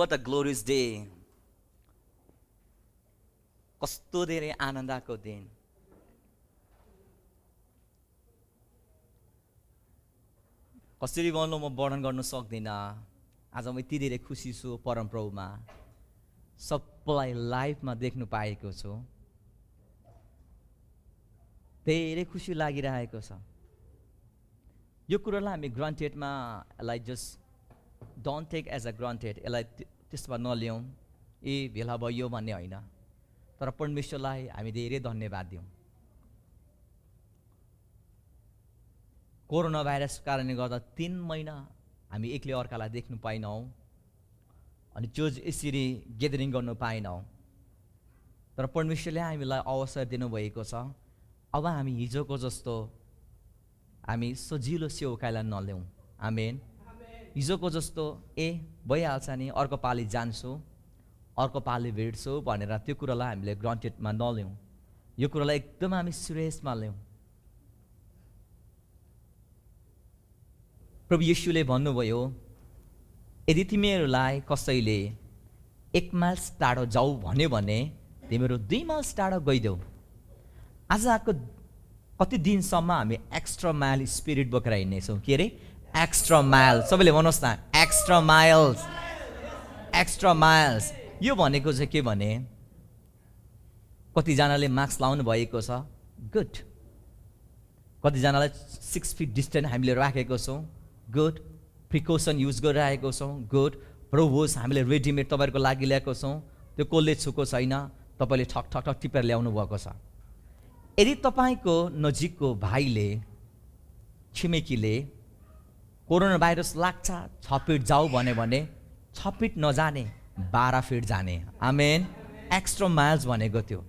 what a glorious day. कस्तो धेरै आनन्दको दिन. कसरी भन्नु म वर्णन गर्न सक्दिनँ. आज म यति धेरै खुसी छु परमप्रभुमा. सबैलाई लाइभमा देख्नु पाएको छु. धेरै खुसी लागिरहेको छ. यो कुरालाई हामी ग्रान्टेडमा यसलाई just don't take as a granted. यसलाई त्यसमा नलियौँ ए भेला भयो भन्ने होइन. तर परमेश्वरलाई हामी धेरै धन्यवाद दियौँ. कोरोना भाइरस कारणले गर्दा 3 महिना हामी एकले अर्कालाई देख्नु पाइनौँ अनि चर्च यसरी ग्यादरिङ गर्नु पाइनौँ. तर परमेश्वरले हामीलाई अवसर दिनुभएको छ. अब हामी हिजोको जस्तो हामी सजिलो सेवकाइलाई नल्याउँ. आमेन. हिजोको जस्तो भइहाल्छ नि, अर्को पालि जान्छु, अर्को पालि भेट्छु भनेर त्यो कुरालाई हामीले ग्रान्टेडमा नल्याउँ. यो कुरालाई एकदम हामी सिरियसमा ल्याउँ. प्रभु येशूले भन्नुभयो, यदि तिमीहरूलाई कसैले 1 माइल टाढो जाऊ भन्यो भने तिमीहरू 2 माइल टाढो गइदेऊ. आज आएको कति दिनसम्म हामी एक्स्ट्रा माइल स्पिरिट बोकेर हिँड्नेछौँ. के अरे एक्स्ट्रा माइल. सबैले भन्नुहोस् न, एक्स्ट्रा माइल्स. एक्स्ट्रा माइल्स यो भनेको चाहिँ के भने, कतिजनाले मास्क लाउनु भएको छ, गुड. कतिजनालाई 6 फिट डिस्टेन्स हामीले राखेको छौँ, गुड. प्रिकसन युज गरिरहेको छौँ, गुड. प्रभु होस् हामीले रेडिमेड तपाईँहरूको लागि ल्याएको छौँ. त्यो कसले छुको छैन, तपाईँले ठक ठक ठक टिपेर ल्याउनु भएको छ. यदि तपाईँको नजिकको भाइले, छिमेकीले कोरोना भाइरस लाग्छ 6 फिट जाऊ भन्यो भने 6 फिट नजाने 12 फिट जाने. आमेन. एक्स्ट्रा माइल्स भनेको त्यो.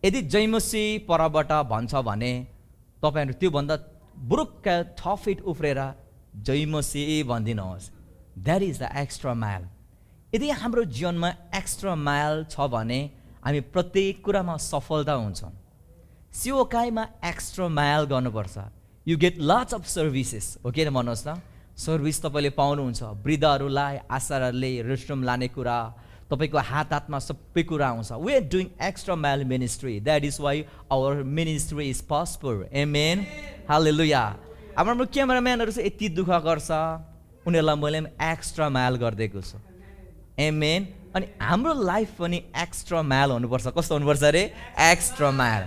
यदि जयमसी परबाट भन्छ भने तपाईँहरू त्योभन्दा बुरुक्क 6 फिट उफ्रेर जयमसी भनिदिनुहोस्. That is the extra mile. यदि हाम्रो जीवनमा एक्स्ट्रा माइल छ भने हामी प्रत्येक कुरामा सफलता हुन्छौँ. सेवकाइमा एक्स्ट्रा माइल गर्नुपर्छ. You get lots of services. हो कि भन्नुहोस् न, सर्भिस तपाईँले पाउनुहुन्छ. वृद्धहरूलाई आशाहरूले रेस्टरुम लाने कुरा, तपाईँको हात हातमा सबै कुरा आउँछ. We are doing extra mile ministry. That is why our ministry is prosper. Amen. Hallelujah. हाम्रो क्यामेराम्यानहरू चाहिँ यति दुःख गर्छ, उनीहरूलाई मैले पनि एक्स्ट्रा माइल गरिदिएको छु. आमेन. अनि हाम्रो लाइफ पनि एक्स्ट्रा माइल हुनुपर्छ. कस्तो हुनुपर्छ अरे? Extra mile.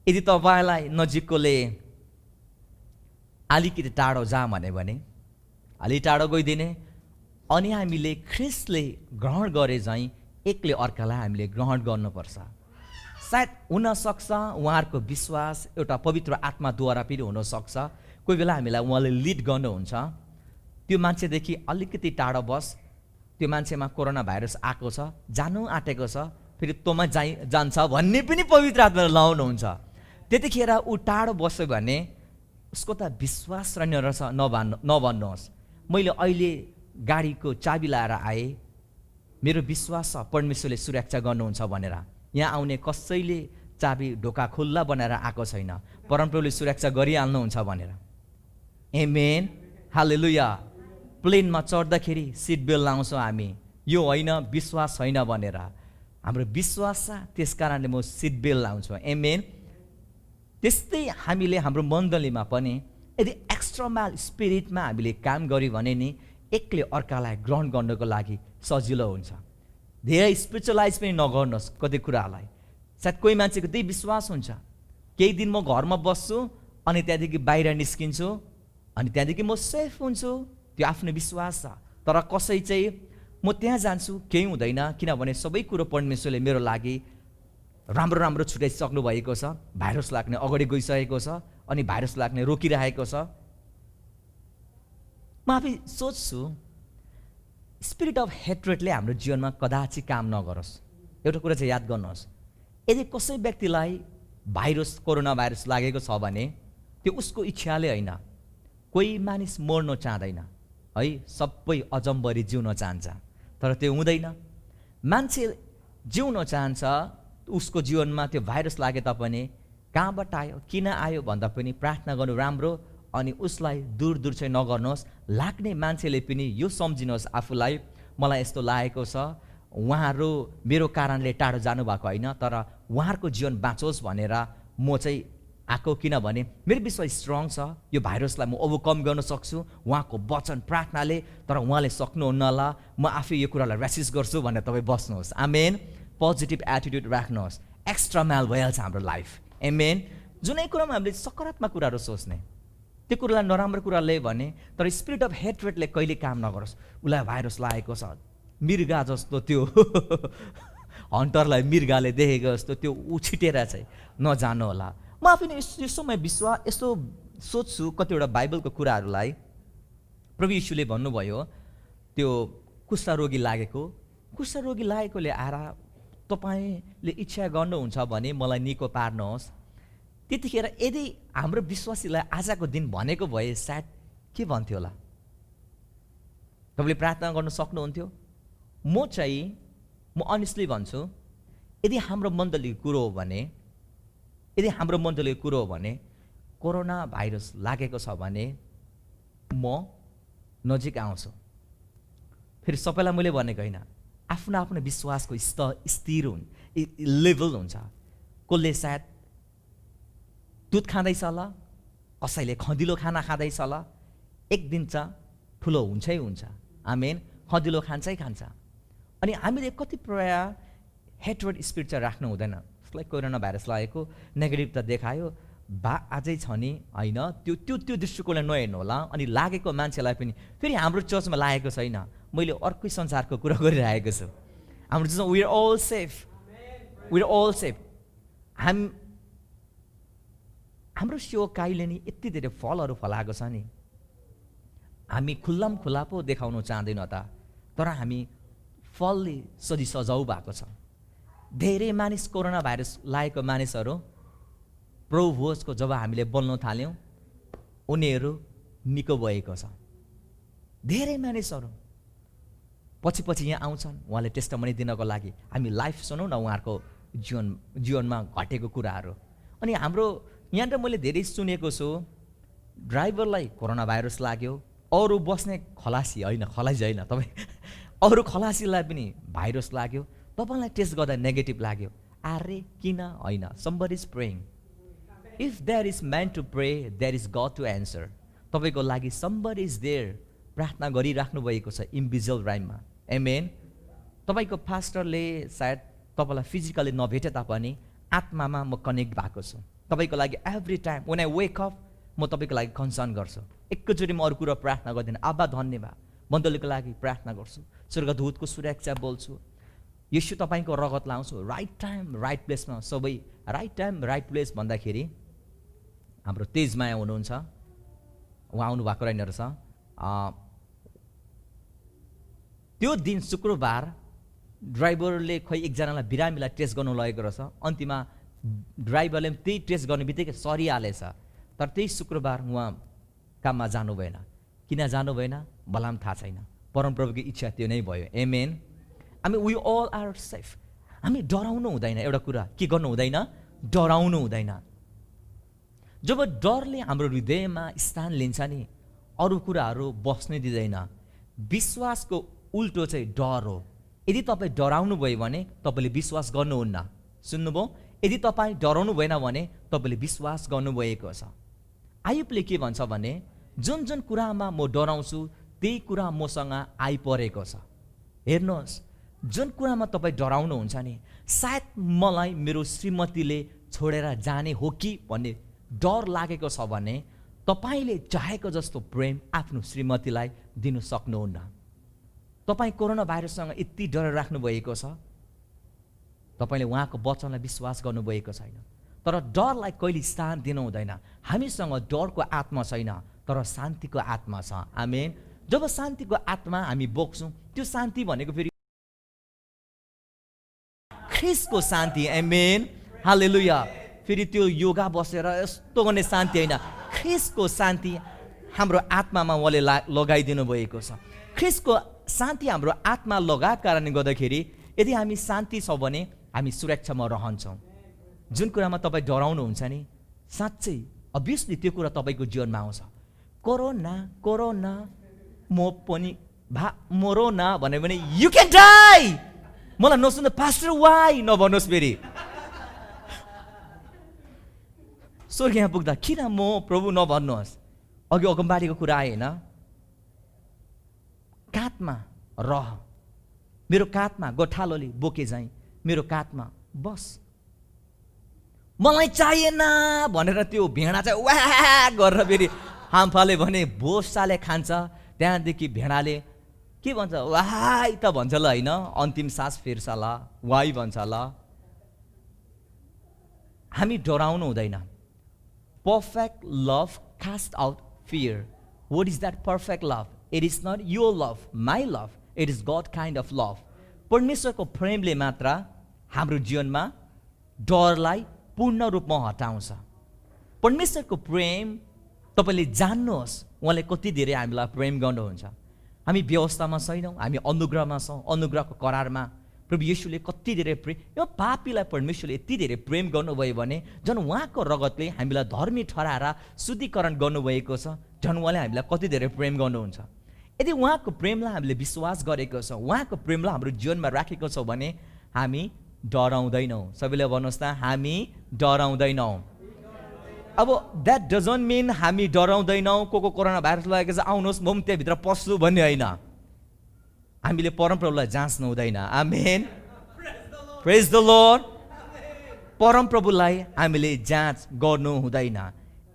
यदि तपाईँलाई नजिककोले अलिकति टाढो जा भने अलि टाढो गइदिने. अनि हामीले ख्रिस्टले ग्रहण गरे झैँ एकले अर्कालाई हामीले ग्रहण गर्नुपर्छ. सायद हुनसक्छ उहाँहरूको विश्वास एउटा पवित्र आत्माद्वारा पनि हुनसक्छ. कोही बेला हामीलाई उहाँले लिड गर्नुहुन्छ. त्यो मान्छेदेखि अलिकति टाढो बस, त्यो मान्छेमा कोरोना भाइरस आएको छ, जानु आँटेको छ, फेरि तँमा जान्छ भन्ने पनि पवित्र आत्माले लाउनुहुन्छ. त्यतिखेर ऊ टाढो बस्यो भने उसको त विश्वास रहेछ नभन्नुहोस्. मैले अहिले गाडीको चाबी लाएर आएँ, मेरो विश्वास छ परमेश्वरले सुरक्षा गर्नुहुन्छ भनेर. यहाँ आउने कसैले चाबी ढोका खुल्ला बनाएर आएको छैन, परमप्रभुले सुरक्षा गरिहाल्नुहुन्छ भनेर. आमेन. हालेलुया. प्लेनमा चढ्दाखेरि सिट बेल्ट लाउँछौँ हामी, यो होइन विश्वास छैन भनेर. हाम्रो विश्वास छ, त्यस कारणले म सिट बेल्ट लाउँछु. आमेन. त्यस्तै हामीले हाम्रो मण्डलीमा पनि यदि एक्स्ट्रा माइल स्पिरिटमा हामीले काम गऱ्यौँ भने नि एकले अर्कालाई ग्रहण गर्नको लागि सजिलो हुन्छ. धेरै स्पिरिचुअलाइज पनि नगर्नुहोस् कति कुरालाई. सायद कोही मान्छेको त्यही विश्वास हुन्छ, केही दिन म घरमा बस्छु अनि त्यहाँदेखि बाहिर निस्किन्छु अनि त्यहाँदेखि म सेफ हुन्छु. त्यो आफ्नो विश्वास छ. तर कसै चाहिँ म त्यहाँ जान्छु केही हुँदैन, किनभने सबै कुरो परमेश्वरले मेरो लागि राम्रो राम्रो छुटाइसक्नु भएको छ. भाइरस लाग्ने अगाडि गइसकेको छ अनि भाइरस लाग्ने रोकिरहेको छ. म आफै सोच्छु स्पिरिट अफ हेट्रेडले हाम्रो जीवनमा कदाचित काम नगरोस्. एउटा कुरा चाहिँ याद गर्नुहोस्, यदि कसै व्यक्तिलाई भाइरस कोरोना भाइरस लागेको छ भने त्यो उसको इच्छाले होइन. कोही मानिस मर्न चाहँदैन है, सबै अजम्बरी जिउन चाहन्छ. तर त्यो हुँदैन. मान्छे जिउन चाहन्छ, उसको जीवनमा त्यो भाइरस लागे तापनि कहाँबाट आयो, किन आयो भन्दा पनि प्रार्थना गर्नु राम्रो. अनि उसलाई दूर दूर चाहिँ नगर्नुहोस्. लाग्ने मान्छेले पनि यो सम्झिनुहोस् आफूलाई मलाई यस्तो लागेको छ उहाँहरू मेरो कारणले टाढो जानुभएको होइन, तर उहाँहरूको जीवन बाँचोस् भनेर म चाहिँ आएको, किनभने मेरो विश्वास स्ट्रङ छ, यो भाइरसलाई म ओभरकम गर्न सक्छु उहाँको वचन प्रार्थनाले। तर उहाँले सक्नुहुन्न होला, म आफै यो कुरालाई रेसिस्ट गर्छु भनेर तपाईँ बस्नुहोस्। आमेन। पोजिटिभ एटिट्युड राख्नुहोस्, एक्स्ट्रा माइल भइहाल्छ हाम्रो लाइफ। आमेन। जुनै कुरामा हामीले सकारात्मक कुराहरू सोच्ने, त्यो कुरालाई नराम्रो कुराले भने, तर स्पिरिट अफ हेट्रेडले कहिले काम नगरोस्। उसलाई भाइरस लागेको छ, मृगा जस्तो त्यो हन्टरलाई मृगाले देखेको जस्तो त्यो उछिटेर चाहिँ नजानु होला। म आफै यो समय यस्तो सोच्छु कतिवटा बाइबलको कुराहरूलाई। प्रभु यीशुले भन्नुभयो त्यो कुष्ठरोगी लागेकोले आएर तपाईँले इच्छा गर्नुहुन्छ भने मलाई निको पार्नुहोस्। त्यतिखेर यदि हाम्रो विश्वासीलाई आजको दिन भनेको भए सायद के भन्थ्यो होला? तपाईँले प्रार्थना गर्न सक्नुहुन्थ्यो? म अनेस्टली भन्छु, यदि हाम्रो मण्डलीको कुरो हो भने कोरोना भाइरस लागेको छ भने म नजिक आउँछु। फेरि सबैलाई मैले भनेको होइन, आफ्नो आफ्नो विश्वासको स्थिर लेभल हुन्छ। कसले सायद दुध खाँदैछ होला, कसैले खँदिलो खाना खाँदैछ होला। एक दिन चाहिँ ठुलो हुन्छै हुन्छ। आमेन। खँदिलो खान्छ। अनि हामीले कति प्रायः हेट्रेड स्पिरिट चाहिँ राख्नु हुँदैन। जसलाई कोरोना भाइरस लागेको नेगेटिभ त देखायो, अझै छ नि होइन, त्यो दृष्टिकोणले नहेर्नु होला। अनि लागेको मान्छेलाई पनि फेरि हाम्रो चर्चमा लागेको छैन, मैले अर्कै संसारको कुरा गरिरहेको छु। हाम्रो चर्चमा वी आर अल सेफ। हाम्रो सेवकाईले नि यति धेरै फलहरू फलाएको छ नि, हामी खुल्ला पो देखाउनु चाहँदैन त, तर हामी फलले सजाउ भएको छ। धेरै मानिस कोरोना भाइरस लागेको मानिसहरू प्रभु भोजको जब हामीले बोल्न थाल्यौँ उनीहरू निको भएको छ। धेरै मानिसहरू पछि यहाँ आउँछन् उहाँले टेस्टमनी दिनको लागि। हामी लाइफ सुनौँ न उहाँहरूको जीवनमा घटेको कुराहरू। अनि हाम्रो यहाँनिर मैले धेरै सुनेको छु, ड्राइभरलाई कोरोना भाइरस लाग्यो, अरू बस्ने खलासी होइन तपाईँ अरू खलासीलाई पनि भाइरस लाग्यो, तपाईँलाई टेस्ट गर्दा नेगेटिभ लाग्यो। अरे किन होइन? Somebody is praying. If there is meant to pray, there is God to answer. तपाईँको लागि समबडी इज देयर, प्रार्थना गरिराख्नु भएको छ इन्भिजिबल राइममा। आमेन। तपाईँको पास्टरले सायद तपाईँलाई फिजिकली नभेटे तापनि आत्मामा म कनेक्ट भएको छु। तपाईँको लागि every time when I wake up म तपाईँको लागि कन्सर्न गर्छु। एकैचोटि म अरू कुरो प्रार्थना गर्दिनँ। आबा धन्यवाद, मण्डलीको लागि प्रार्थना गर्छु, स्वर्गदूतको सुरक्षा बोल्छु, यीशु तपाईँको रगत लाउँछु। राइट टाइम राइट प्लेसमा सबै राइट टाइम राइट प्लेस भन्दाखेरि हाम्रो तेजमाया हुनुहुन्छ, उहाँ आउनुभएको रहेन रहेछ। त्यो दिन शुक्रबार ड्राइभरले खोइ एकजनालाई बिरामीलाई टेस्ट गर्नु लगेको रहेछ। अन्तिममा ड्राइभरले पनि त्यही टेस्ट गर्ने बित्तिकै सरिहालेछ। तर त्यही शुक्रबार उहाँ काममा जानु भएन। किन जानु भएन मलाई पनि थाहा छैन, परमप्रभुको इच्छा त्यो नै भयो। Amen. We all are safe. हामी डराउनु हुँदैन। एउटा कुरा के गर्नु हुँदैन? डराउनु हुँदैन। जब डरले हाम्रो हृदयमा स्थान लिन्छ नि अरू कुराहरू बस्नै दिँदैन। विश्वासको उल्टो चाहिँ डर हो। यदि तपाईँ डराउनु भयो भने तपाईँले विश्वास गर्नुहुन्न। सुन्नुभयो? यदि तपाईँ डराउनु भएन भने तपाईँले विश्वास गर्नुभएको छ। आयुबले के भन्छ भने जुन कुरामा म डराउँछु त्यही कुरा मसँग आइपरेको छ। हेर्नुहोस्, जुन कुरामा तपाईँ डराउनुहुन्छ नि, सायद मलाई मेरो श्रीमतीले छोडेर जाने हो कि भन्ने डर लागेको छ भने तपाईँले चाहेको जस्तो प्रेम आफ्नो श्रीमतीलाई दिनु सक्नुहुन्न। तपाईँ कोरोना भाइरससँग यति डर राख्नु भएको छ, तपाईँले उहाँको वचनलाई विश्वास गर्नुभएको छैन। तर डरलाई कहिले स्थान दिनु हुँदैन। हामीसँग डरको आत्मा छैन, तर शान्तिको आत्मा छ। आमेन। जब शान्तिको आत्मा हामी बोक्छौँ, त्यो शान्ति भनेको फेरि ख्रिस्टको शान्ति। आमेन। हालेलुया। फेरि त्यो योगा बसेर यस्तो गर्ने शान्ति होइन, ख्रिस्टको शान्ति हाम्रो आत्मामा उहाँले लगाइदिनु भएको छ। ख्रिस्टको शान्ति हाम्रो आत्मा लगाएको कारणले गर्दाखेरि यदि हामी शान्ति छ भने हामी सुरक्षामा रहन्छौँ। जुन कुरामा तपाईँ डराउनुहुन्छ नि, साँच्चै अभियसली त्यो कुरा तपाईँको जीवनमा आउँछ। कोरोना म पनि मरो न भन्यो भने यु क्यान डाई। मलाई नसुन्दा पास्टर वाइ नभन्नुहोस् फेरि। स्वर्ग यहाँ पुग्दा किन म प्रभु नभन्नुहोस्। अघि अगमबाडीको कुरा आयो होइन, काँधमा रह, मेरो काँधमा गोठालोले बोके जाइ मेरो काँधमा बस। मलाई चाहिएन भनेर त्यो भेडा चाहिँ वाह गरेर फेरि हाम्फाले भने भोसाले खान्छ। त्यहाँदेखि भेडाले के भन्छ, वाइ त भन्छ ल होइन, अन्तिम सास फेर्छ ल, वाइ भन्छ ल। हामी डराउनु हुँदैन। Perfect love cast out fear. What is that perfect love? It is not your love, my love, it is God kind of love. परमेश्वरको प्रेमले मात्र हाम्रो जीवनमा डरलाई पूर्ण रूपमा हटाउँछ। परमेश्वरको प्रेम तपाईँले जान्नुहोस्, उहाँले कति धेरै हामीलाई प्रेम गर्नुहुन्छ। हामी व्यवस्थामा छैनौँ, हामी अनुग्रहमा छौँ, अनुग्रहको करारमा। प्रभु येशूले कति धेरै प्रेम, यो पापीलाई परमेश्वरले यति धेरै प्रेम गर्नुभयो भने झन् उहाँको रगतले हामीलाई धर्मी ठहराएर शुद्धिकरण गर्नुभएको छ। झन् उहाँले हामीलाई कति धेरै प्रेम गर्नुहुन्छ। यदि उहाँको प्रेमलाई हामीले विश्वास गरेको छौँ, उहाँको प्रेमलाई हाम्रो जीवनमा राखेको छौँ भने हामी डराउँदैनौँ। सबैले भन्नुहोस् त, हामी डराउँदैनौँ। अब द्याट डजन्ट मिन हामी डराउँदैनौँ, को कोरोना भाइरस लागेको छ आउनुहोस् म पनि त्यहाँभित्र पस्छु भन्ने होइन। हामीले परमप्रभुलाई जाँच्नु हुँदैन। आमेन, प्रेज द लर्ड। परमप्रभुलाई हामीले जाँच गर्नु हुँदैन।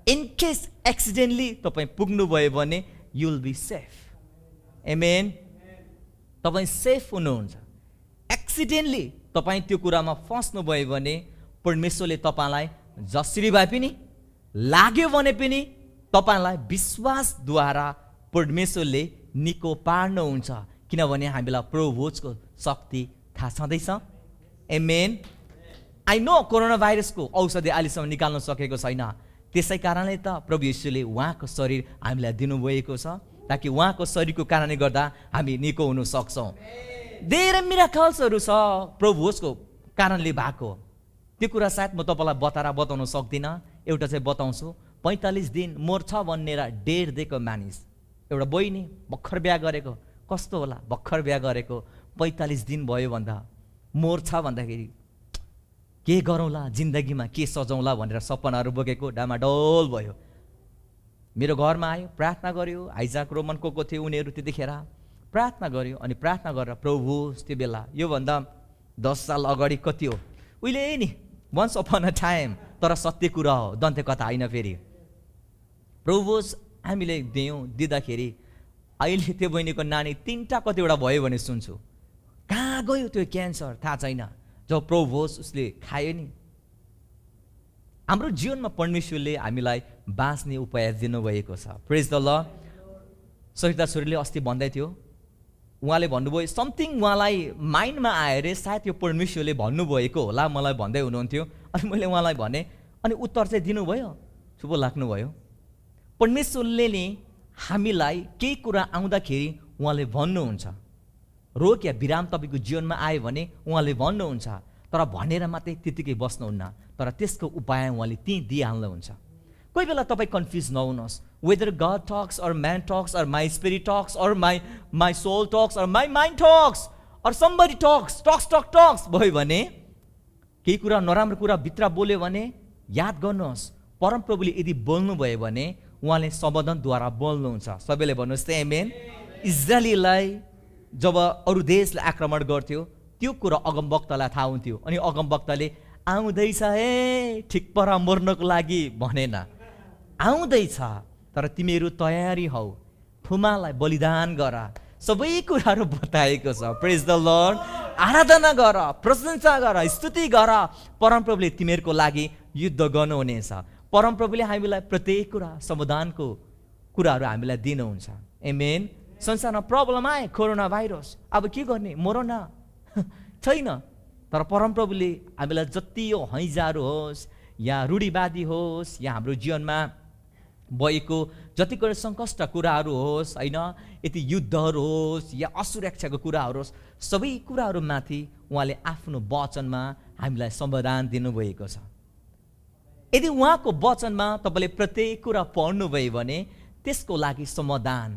इन केस एक्सिडेन्टली तपाईँ पुग्नुभयो भने यु विल बी सेफ। आमेन, तपाईँ सेफ हुनुहुन्छ। एक्सिडेन्टली तपाईँ त्यो कुरामा फस्नुभयो भने परमेश्वरले तपाईँलाई जसरी भए पनि लाग्यो भने पनि तपाईँलाई विश्वासद्वारा परमेश्वरले निको पार्नुहुन्छ। किनभने हामीलाई प्रभुको शक्ति थाहा छँदैछ। आमेन। आई नो कोरोना भाइरसको औषधि अहिलेसम्म निकाल्न सकेको छैन। त्यसै कारणले त प्रभु येशूले उहाँको शरीर हामीलाई दिनुभएको छ, ताकि उहाँको शरीरको कारणले गर्दा हामी निको हुन सक्छौँ। धेरै मिराकल्सहरू छ प्रभुको कारणले भएको। त्यो कुरा सायद म तपाईँलाई बताउन सक्दिनँ। एउटा चाहिँ बताउँछु। 45 दिन मोर्छ भनेर डेढ दिएको मानिस, एउटा बहिनी भर्खर बिहा गरेको, कस्तो होला भर्खर बिहा गरेको 45 दिन भयो भन्दा मोर्छ भन्दाखेरि के गरौँला जिन्दगीमा, के सजाउँला भनेर सपनाहरू बोकेको डामाडोल भयो। मेरो घरमा आयो, प्रार्थना गर्यो। आइजाक रोमन को थियो उनीहरू त्यतिखेर प्रार्थना गर्यो। अनि प्रार्थना गरेर प्रभु त्यो बेला योभन्दा 10 साल अगाडि कति हो, उहिले नि वन्स अपन अ टाइम, तर सत्य कुरा हो, दन्ते कथा होइन। फेरि प्रभु हामीले दिँदाखेरि अहिले त्यो बहिनीको नानी 3टा कतिवटा भयो भने सुन्छु। कहाँ गयो त्यो क्यान्सर थाहा छैन। जब प्रभु उसले खायो नि। हाम्रो जीवनमा परमेश्वरले हामीलाई बाँच्ने उपाय दिनुभएको छ। प्रेज द लर्ड। सरिता छोरीले अस्ति भन्दै थियो, उहाँले भन्नुभयो समथिङ उहाँलाई माइन्डमा आयो अरे, सायद यो परमेश्वरले भन्नुभएको होला मलाई भन्दै हुनुहुन्थ्यो। अनि मैले उहाँलाई भने, अनि उत्तर चाहिँ दिनुभयो, शुभ लाग्नुभयो। परमेश्वरले नि हामीलाई केही कुरा आउँदाखेरि उहाँले भन्नुहुन्छ। रोग या विराम तपाईँको जीवनमा आयो भने उहाँले भन्नुहुन्छ, तर भनेर मात्रै त्यतिकै बस्नुहुन्न, तर त्यसको उपाय उहाँले त्यहीँ दिइहाल्नुहुन्छ। कोही बेला तपाईँ कन्फ्युज नहुनुहोस्। Whether God talks or man talks or my spirit talks or my soul talks or my mind talks or somebody talks भयो भने, केही कुरा नराम्रो कुरा भित्र बोल्यो भने याद गर्नुहोस्, परमप्रभुले यदि बोल्नुभयो भने उहाँले सम्बोधनद्वारा बोल्नुहुन्छ। सबैले भन्नुहोस् त आमेन। इजरायलीलाई जब अरू देशले आक्रमण गर्थ्यो त्यो कुरा अगमवक्तालाई थाहा हुन्थ्यो। अनि अगमवक्ताले आउँदैछ हे ठिक परा मर्नको लागि भनेन, आउँदैछ तर तिमीहरू तयारी हौ, फुमालाई बलिदान गर, सबै कुराहरू बताएको छ। प्रेज द लर्ड। आराधना गर, प्रशंसा गर, स्तुति गर, परमप्रभुले तिमीहरूको लागि युद्ध गर्नुहुनेछ। परमप्रभुले हामीलाई प्रत्येक कुरा समाधानको कुराहरू हामीलाई दिनुहुन्छ। आमेन। संसारमा प्रब्लम आए, कोरोना भाइरस, अब के गर्ने, मरन छैन, तर परमप्रभुले हामीलाई जति यो हैजाहरू होस् या रूढिवादी होस् या हाम्रो जीवनमा भएको जतिको सङ्कष्ट कुराहरू होस् होइन, यति युद्धहरू होस् या असुरक्षाको कुराहरू होस्, सबै कुराहरूमाथि उहाँले आफ्नो वचनमा हामीलाई समाधान दिनुभएको छ। यदि उहाँको वचनमा तपाईँले प्रत्येक कुरा पढ्नुभयो भने त्यसको लागि समाधान,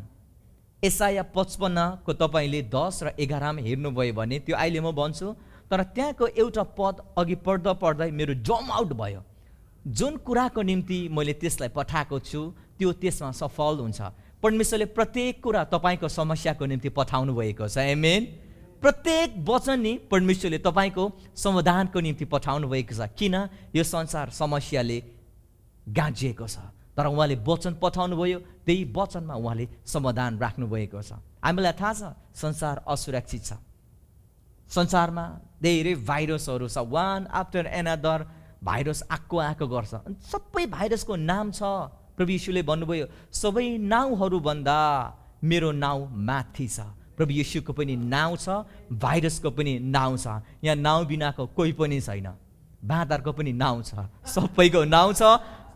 एसाया 55 को तपाईँले 10 र 11 हेर्नुभयो भने त्यो अहिले म भन्छु, तर त्यहाँको एउटा पद अघि पढ्दा पढ्दै मेरो जम आउट भयो। जुन कुराको निम्ति मैले त्यसलाई पठाएको छु त्यो त्यसमा सफल हुन्छ। परमेश्वरले प्रत्येक कुरा तपाईँको समस्याको निम्ति पठाउनु भएको छ। आमेन। प्रत्येक वचन नि परमेश्वरले तपाईँको समाधानको निम्ति पठाउनु भएको छ। किन? यो संसार समस्याले गाँजिएको छ, तर उहाँले वचन पठाउनु भयो, त्यही वचनमा उहाँले समाधान राख्नु भएको छ। हामीलाई थाहा छ संसार असुरक्षित छ, संसारमा धेरै भाइरसहरू छ, वान आफ्टर एनदर भाइरस आएको गर्छ। सबै भाइरसको नाम छ। प्रभु यीशुले भन्नुभयो सबै नाउँहरूभन्दा मेरो नाउँ माथि छ। प्रभु यीशुको पनि नाउँ छ, भाइरसको पनि नाउँ छ। यहाँ नाउँ बिनाको कोही पनि छैन। बाँदरको पनि नाउँ छ, सबैको नाउँ छ,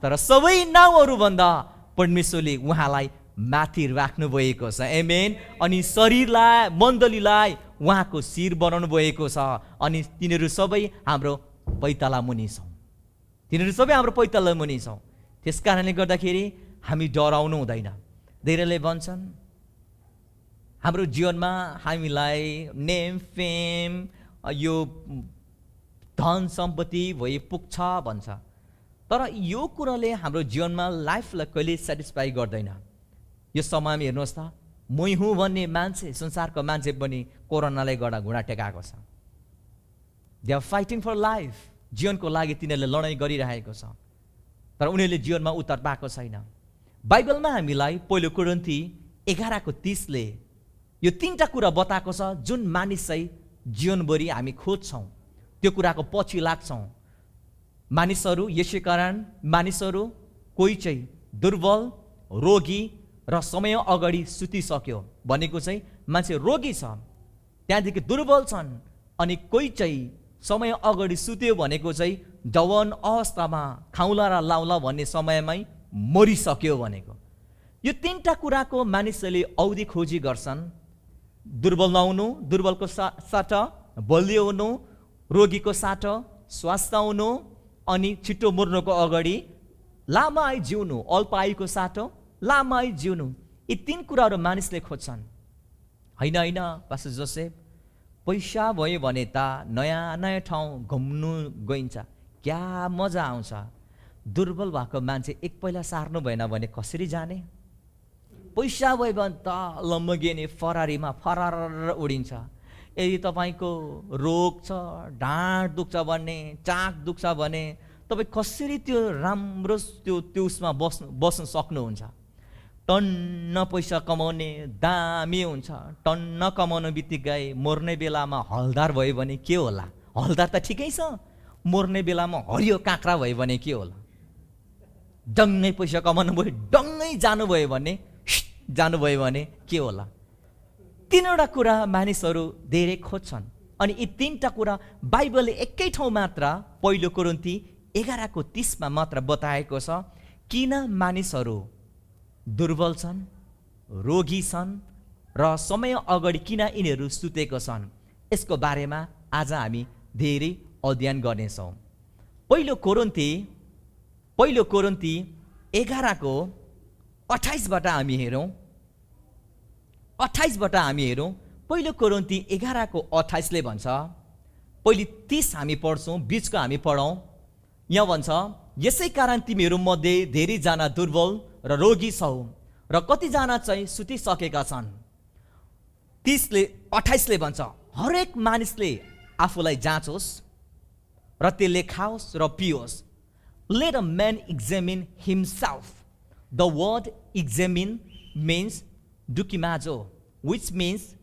तर सबै नाउँहरूभन्दा परमेश्वरले उहाँलाई माथि राख्नु भएको छ। आमेन। अनि शरीरलाई, मण्डलीलाई उहाँको शिर बनाउनु भएको छ। अनि तिनीहरू सबै हाम्रो पैताला मुनि छौँ, तिनीहरू सबै हाम्रो पैताला मुनि छौँ। त्यस कारणले गर्दाखेरि हामी डराउनु हुँदैन। धेरैले भन्छन् हाम्रो जीवनमा हामीलाई नेम फेम यो धन सम्पत्ति भए पुग्छ भन्छ, तर यो कुराले हाम्रो जीवनमा लाइफलाई कहिले सेटिस्फाई गर्दैन। यो समयमा हेर्नुहोस् त, मै हुँ भन्ने मान्छे, संसारको मान्छे पनि कोरोनाले गर्दा घुँडा टेकाएको छ। They are fighting for life. जीवनको लागि तिनीहरूले लडाइँ गरिरहेको छ, तर उनीहरूले जीवनमा उत्तर पाएको छैन। बाइबलमा हामीलाई पहिलो कोरिन्थी 11:30ले यो 3टा कुरा बताएको छ जुन मानिस चाहिँ जीवनभरि हामी खोज्छौँ, त्यो कुराको पछि लाग्छौँ। मानिसहरू, यसै कारण मानिसहरू कोही चाहिँ दुर्बल, रोगी र समय अगाडि सुतिसक्यो भनेको चाहिँ मान्छे रोगी छ, त्यहाँदेखि दुर्बल छन्। अनि कोही चाहिँ समय अगाडि सुत्यो भनेको चाहिँ जवान अवस्थामा खाउला र लाउला भन्ने समयमै मरिसक्यो भनेको। यो 3टा कुराको मानिसहरूले औधी खोजी गर्छन्। दुर्बल नहुनु, दुर्बलको साथ बलियो हुनु, रोगीको साथ स्वास्थ्य हुनु, अनि छिटो मर्नुको अगाडि लामो आयु जिउनु, अल्प आयुको साथ लामो आयु जिउनु। यी 3 कुराहरू मानिसले खोज्छन्। होइन होइन पास्टर जोसेफ, पैसा भयो भने त नयाँ नयाँ ठाउँ घुम्नु गइन्छ, क्या मजा आउँछ। दुर्बल भएको मान्छे एक पहिला सार्नु भएन भने कसरी जाने? पैसा भयो भने त लम्बोर्गिनी फरारीमा फरार उडिन्छ। यदि तपाईँको रोग छ, ढाड दुख्छ भने, चाक दुख्छ भने तपाईँ कसरी त्यो राम्रो त्यो उसमा बस्न सक्नुहुन्छ? टन्न पैसा कमाउने दामी हुन्छ, टन्न कमाउनु बित्तिकै मर्ने बेलामा हलदार भयो भने के होला? हलदार त ठिकै छ, मर्ने बेलामा हरियो काँक्रा भयो भने के होला? डङ्गै पैसा कमाउनु भयो, डङ्गै जानुभयो भने के होला? 3वटा कुरा मानिसहरू धेरै खोज्छन्। अनि यी 3टा कुरा बाइबलले एकै ठाउँ मात्र पहिलो कोरिन्थी 11:30मा मात्र बताएको छ। किन मानिसहरू दुर्बल छन्, रोगी छन् र समय अगाडि किन यिनीहरू सुतेको छन्, यसको बारेमा आज हामी धेरै अध्ययन गर्नेछौँ। पहिलो कोरिन्थी 11:28बाट हामी हेरौँ। 28बाट हामी हेरौँ। पहिलो कोरिन्थी 11:28ले भन्छ, पहिले 30 हामी पढ्छौँ, बिचको हामी पढौँ। यहाँ भन्छ, यसै कारण तिमीहरू मध्ये धेरैजना दुर्बल र रोगी छौ र कतिजना चाहिँ सुतिसकेका छन्। 28ले भन्छ, हरेक मानिसले आफूलाई जाँचोस् र त्यसले खाओस् र पियोस्। Let a man examine himself. The word examine means dukimazo, which means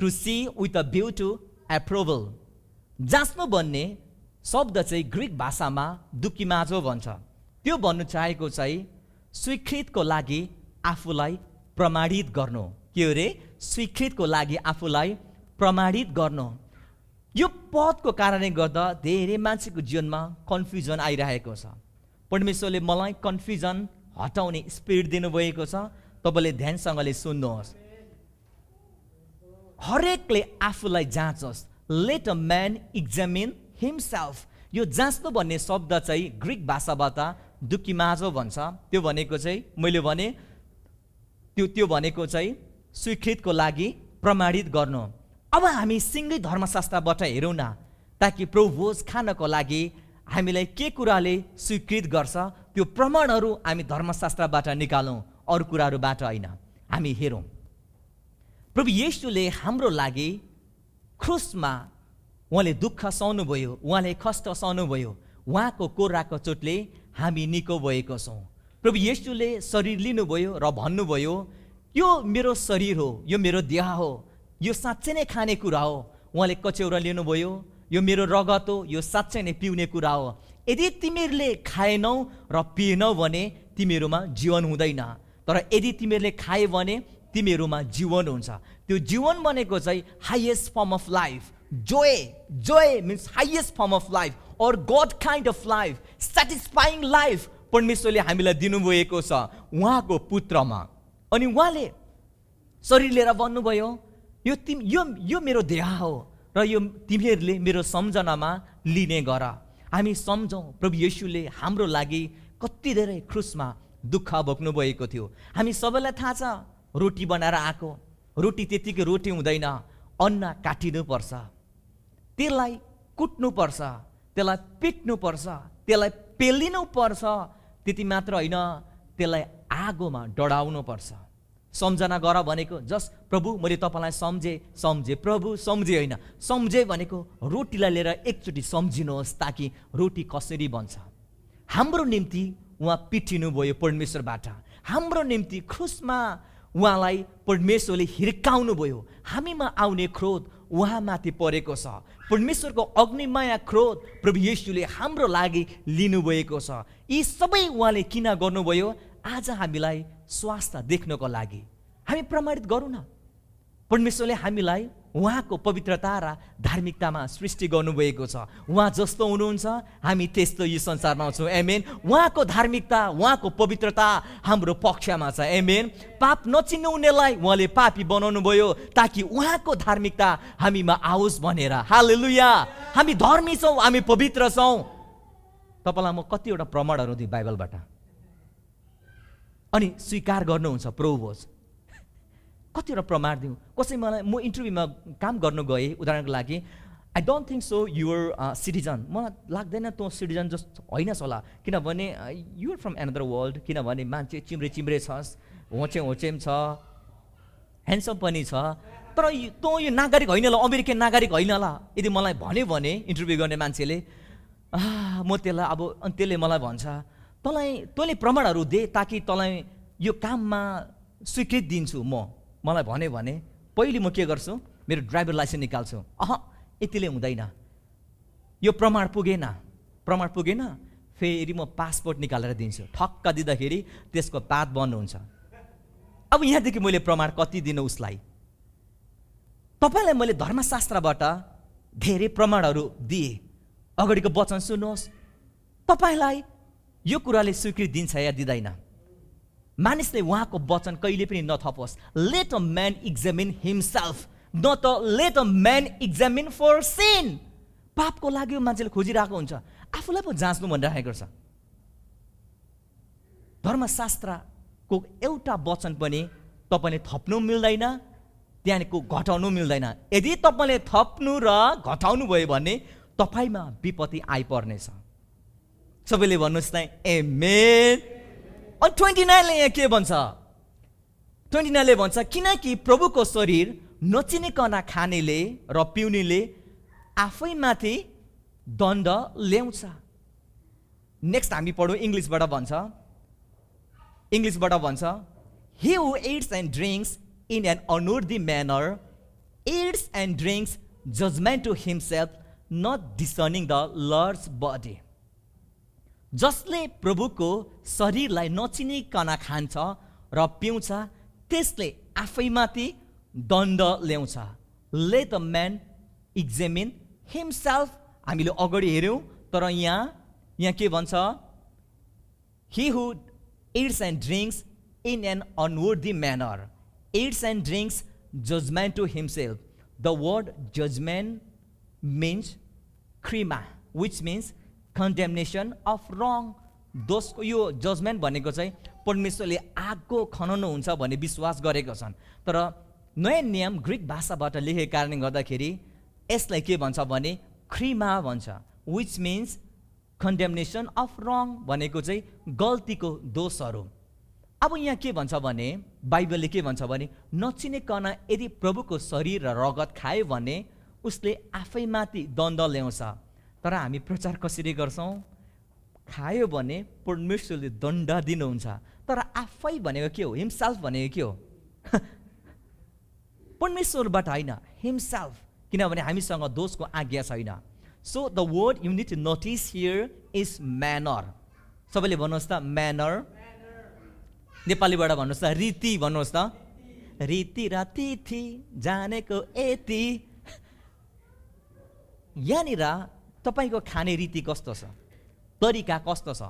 to see with a view to approval. जाँच्नु भन्ने शब्द चाहिँ ग्रिक भाषामा दुकिमाजो भन्छ। त्यो भन्नु चाहेको चाहिँ स्वीकृतको लागि आफूलाई प्रमाणित गर्नु। के हो रे? स्वीकृतको लागि आफूलाई प्रमाणित गर्नु। यो पदको कारणले गर्दा धेरै मान्छेको जीवनमा कन्फ्युजन आइरहेको छ। परमेश्वरले मलाई कन्फ्युजन हटाउने स्पिरिट दिनुभएको छ। तपाईँले ध्यानसँगले सुन्नुहोस्। हरेकले आफूलाई जाँचोस्। Let a man examine himself. यो जाँच्नु भन्ने शब्द चाहिँ ग्रिक भाषाबाट दुकिमाजो भन्छ। त्यो भनेको चाहिँ मैले भने त्यो भनेको चाहिँ स्वीकृतको लागि प्रमाणित गर्नु। अब हामी सिँगै धर्मशास्त्रबाट हेरौँ न, ताकि प्रभु भोज खानको लागि हामीलाई के कुराले स्वीकृत गर्छ त्यो प्रमाणहरू हामी धर्मशास्त्रबाट निकालौँ, अरू कुराहरूबाट होइन। हामी हेरौँ, प्रभु येशूले हाम्रो लागि क्रुसमा उहाँले दुःख सहनुभयो, उहाँले कष्ट सहनुभयो, उहाँको कोर्राको चोटले हामी निको भएको छौँ। प्रभु येशूले शरीर लिनुभयो र भन्नुभयो यो मेरो शरीर हो, यो मेरो देह हो, यो साँच्चै नै खाने कुरा हो। उहाँले कचौरा लिनुभयो, यो मेरो रगत हो, यो साँच्चै नै पिउने कुरा हो। यदि तिमीहरूले खाएनौ र पिएनौ भने तिमीहरूमा जीवन हुँदैन, तर यदि तिमीहरूले खाए भने तिमीहरूमा जीवन हुन्छ। त्यो जीवन भनेको चाहिँ highest form of life. Joy, joy means highest form of life और God kind of life, satisfying life परमेश्वरले हामीलाई दिनुभएको छ उहाँको पुत्रमा। अनि उहाँले शरीर लिएर भन्नुभयो यो मेरो देह हो र यो तिमीहरूले मेरो सम्झनामा लिने गर। हामी सम्झौँ प्रभु येशूले हाम्रो लागि कति धेरै क्रुसमा दुःख भोग्नु भएको थियो। हामी सबैलाई थाहा छ, रोटी बनाएर आएको, रोटी त्यतिकै रोटी हुँदैन, अन्न काटिनुपर्छ, त्यसलाई कुट्नुपर्छ, त्यसलाई पिट्नुपर्छ, त्यसलाई पेलिनुपर्छ। त्यति मात्र होइन, त्यसलाई आगोमा डढाउनुपर्छ। सम्झना गर भनेको जस्ट प्रभु मैले तपाईँलाई सम्झे प्रभु सम्झे होइन, सम्झे भनेको रोटीलाई लिएर एकचोटि सम्झिनुहोस् ताकि रोटी कसरी बन्छ। हाम्रो निम्ति उहाँ पिटिनु भयो परमेश्वरबाट, हाम्रो निम्ति क्रुसमा उहाँलाई परमेश्वरले हिर्काउनु भयो। हामीमा आउने क्रोध उहाँमाथि परेको छ। परमेश्वरको अग्निमय क्रोध प्रभु येशूले हाम्रो लागि लिनुभएको छ। यी सबै उहाँले किन गर्नुभयो? आज हामीलाई स्वास्थ्य देख्नको लागि। हामी प्रमाणित गरौँ न, परमेश्वरले हामीलाई उहाँको पवित्रता र धार्मिकतामा सृष्टि गर्नुभएको छ। उहाँ जस्तो हुनुहुन्छ हामी त्यस्तो यो संसारमा छौँ। आमेन। उहाँको धार्मिकता, उहाँको पवित्रता हाम्रो पक्षमा छ। आमेन। पाप नचिन्नु हुनेलाई उहाँले पापी बनाउनु भयो ताकि उहाँको धार्मिकता हामीमा आओस् भनेर। हालेलुया। हामी धर्मी छौँ, हामी पवित्र छौँ। तपाईँलाई म कतिवटा प्रमाणहरू दिएँ बाइबलबाट, अनि स्वीकार गर्नुहुन्छ प्रभु भोज। कतिवटा प्रमाण दिउँ। कसै मलाई म इन्टरभ्यूमा काम गर्नु गएँ उदाहरणको लागि, I don't think so your citizen, मलाई लाग्दैन तँ सिटिजन जस्तो होइनस् होला, किनभने युआर फ्रम एनदर वर्ल्ड, किनभने मान्छे चिम्रे चिम्रे छस्, होचे होचेम छ, ह्यान्डसम पनि छ, तर तँ यो नागरिक होइन होला, अमेरिकन नागरिक होइन होला। यदि मलाई भन्यो भने इन्टरभ्यू गर्ने मान्छेले म त्यसलाई अब त्यसले मलाई भन्छ तँले प्रमाणहरू दे ताकि तँलाई यो काममा स्वीकृत दिन्छु। मलाई भन्यो भने पहिले म के गर्छु, मेरो ड्राइभर लाइसेन्स निकाल्छु। यतिले हुँदैन, यो प्रमाण पुगेन, फेरि म पासपोर्ट निकालेर दिन्छु। ठक्क दिँदाखेरि त्यसको पात बन्द हुन्छ। अब यहाँदेखि मैले प्रमाण कति दिनु उसलाई? तपाईँलाई मैले धर्मशास्त्रबाट धेरै प्रमाणहरू दिएँ। अगाडिको वचन सुन्नुहोस्, तपाईँलाई यो कुराले स्वीकृति दिन्छ या दिँदैन? मानिसले उहाँको वचन कहिले पनि नथपोस्। Let a man examine himself, न त let a man examine for sin. पापको लागि मान्छेले खोजिरहेको हुन्छ, आफूलाई पो जाँच्नु भनिरहेको छ। धर्मशास्त्रको एउटा वचन पनि तपाईँले थप्नु मिल्दैन, त्यहाँको घटाउनु मिल्दैन। यदि तपाईँले थप्नु र घटाउनु भयो भने तपाईँमा विपत्ति आइपर्नेछ। सबैले भन्नुहोस् न आमेन। अनि 29ले यहाँ के भन्छ? 29ले भन्छ किनकि प्रभुको शरीर नचिनिकन खानेले र पिउनेले आफैमाथि दण्ड ल्याउँछ। नेक्स्ट हामी पढौँ, इङ्ग्लिसबाट भन्छ he who eats and drinks in an unworthy manner eats and drinks judgment to himself, not discerning the Lord's body. जसले प्रभुको शरीरलाई नचिनिकन खान्छ र पिउँछ त्यसले आफैमाथि दण्ड ल्याउँछ। Let a man examine himself. हामीले अगाडि हेर्यौँ, तर यहाँ के भन्छ? He who eats and drinks in an unworthy manner eats and drinks judgment to himself. The word judgment means krima, which means condemnation of wrong. दोषको यो जजमेन्ट भनेको चाहिँ परमेश्वरले आगो खनाउनुहुन्छ भन्ने विश्वास गरेका छन्। तर नयाँ नियम ग्रिक भाषाबाट लेखेको कारणले गर्दाखेरि यसलाई के भन्छ भने क्रिमा भन्छ, विच मिन्स कन्डेमनेसन अफ रङ, भनेको चाहिँ गल्तीको दोषहरू। अब यहाँ के भन्छ भने बाइबलले के भन्छ भने नचिनेकन यदि प्रभुको शरीर र रगत खायो भने उसले आफैमाथि दण्ड ल्याउँछ। तर हामी प्रचार कसरी गर्छौँ? खायो भने परमेश्वरले दण्ड दिनुहुन्छ, तर आफै भनेको के हो? हिमसेल्फ भनेको के हो? परमेश्वरबाट होइन, हिमसेल्फ, किनभने हामीसँग दोषको आज्ञा छैन। So the word you need to notice here is manner. सबैले भन्नुहोस् त म्यानर। नेपालीबाट भन्नुहोस् त रीति, भन्नुहोस् त रीति र तिथि जानेको यति। यहाँनिर तपाईँको खाने रीति कस्तो छ, तरिका कस्तो छ?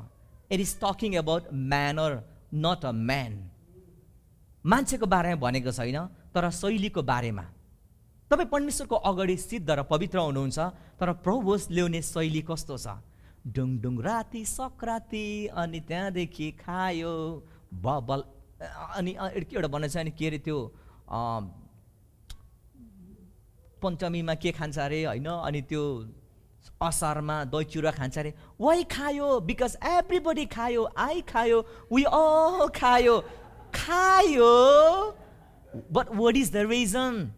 It is talking about manner, not a man. मान्छेको बारेमा भनेको छैन, तर शैलीको बारेमा। तपाईँ परमेश्वरको अगाडि सिद्ध र पवित्र हुनुहुन्छ, तर प्रभु ल्याउने शैली कस्तो छ? डुङडुङ राति सक्राती, अनि त्यहाँदेखि खायो बबल, अनि एउटा भनेको छ, अनि के अरे त्यो पञ्चमीमा के खान्छ अरे होइन, अनि त्यो असारमा दही चिउरा खान्छ अरे। वाइ खायो? बिकज एभ्रिबडी खायो, आई खायो, वी अल खायो। खायो, but what is the reason?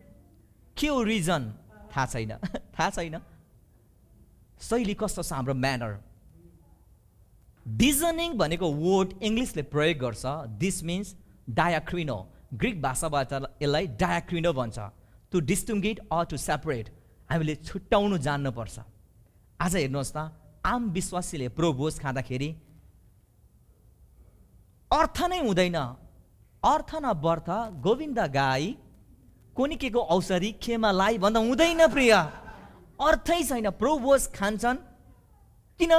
के हो रिजन? थाहा छैन, थाहा छैन। शैली कस्तो छ हाम्रो म्यानर? डिजनिङ भनेको वर्ड इङ्ग्लिसले प्रयोग गर्छ, दिस मिन्स डायाक्रिनो। ग्रिक भाषाबाट यसलाई डायाक्रिनो भन्छ, टु डिस्टिङ्गिट अर टु सेपरेट। हामीले छुट्याउनु जान्नुपर्छ। आज हेर्नुहोस् त, आम विश्वासीले प्रभोज खाँदाखेरि अर्थ नै हुँदैन। अर्थ न बर्थ गोविन्द गाई कोनिकेको औषधि खेमा लाई भन्दा हुँदैन प्रिय। अर्थै छैन। प्रभोज खान्छन् किन?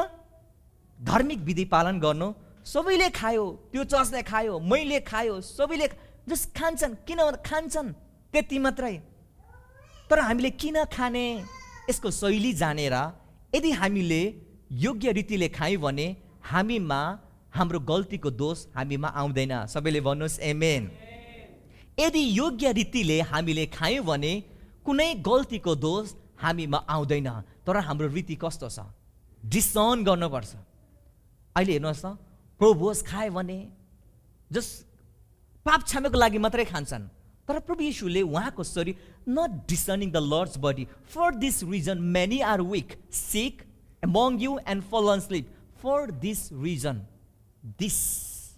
धार्मिक विधि पालन गर्नु। सबैले खायो, त्यो चर्चले खायो, मैले खायो, सबैले जस खान्छन्। किन खान्छन्? त्यति मात्रै। तर हामीले किन खाने? यसको शैली जानेर यदि हामीले योग्य रीतिले खायौँ भने हामीमा हाम्रो गल्तीको दोष हामीमा आउँदैन। सबैले भन्नुहोस् आमेन। यदि योग्य रीतिले हामीले खायौँ भने कुनै गल्तीको दोष हामीमा आउँदैन। तर हाम्रो रीति कस्तो छ? डिसर्न गर्नुपर्छ। अहिले हेर्नुहोस् त, प्रभोज खायो भने जस पाप क्षमाको लागि मात्रै खान्छन्, तर प्रभु येशूले उहाँको शरीर, not discerning the Lord's body. For this reason many are weak, sick among you and fallen asleep. For this reason, this,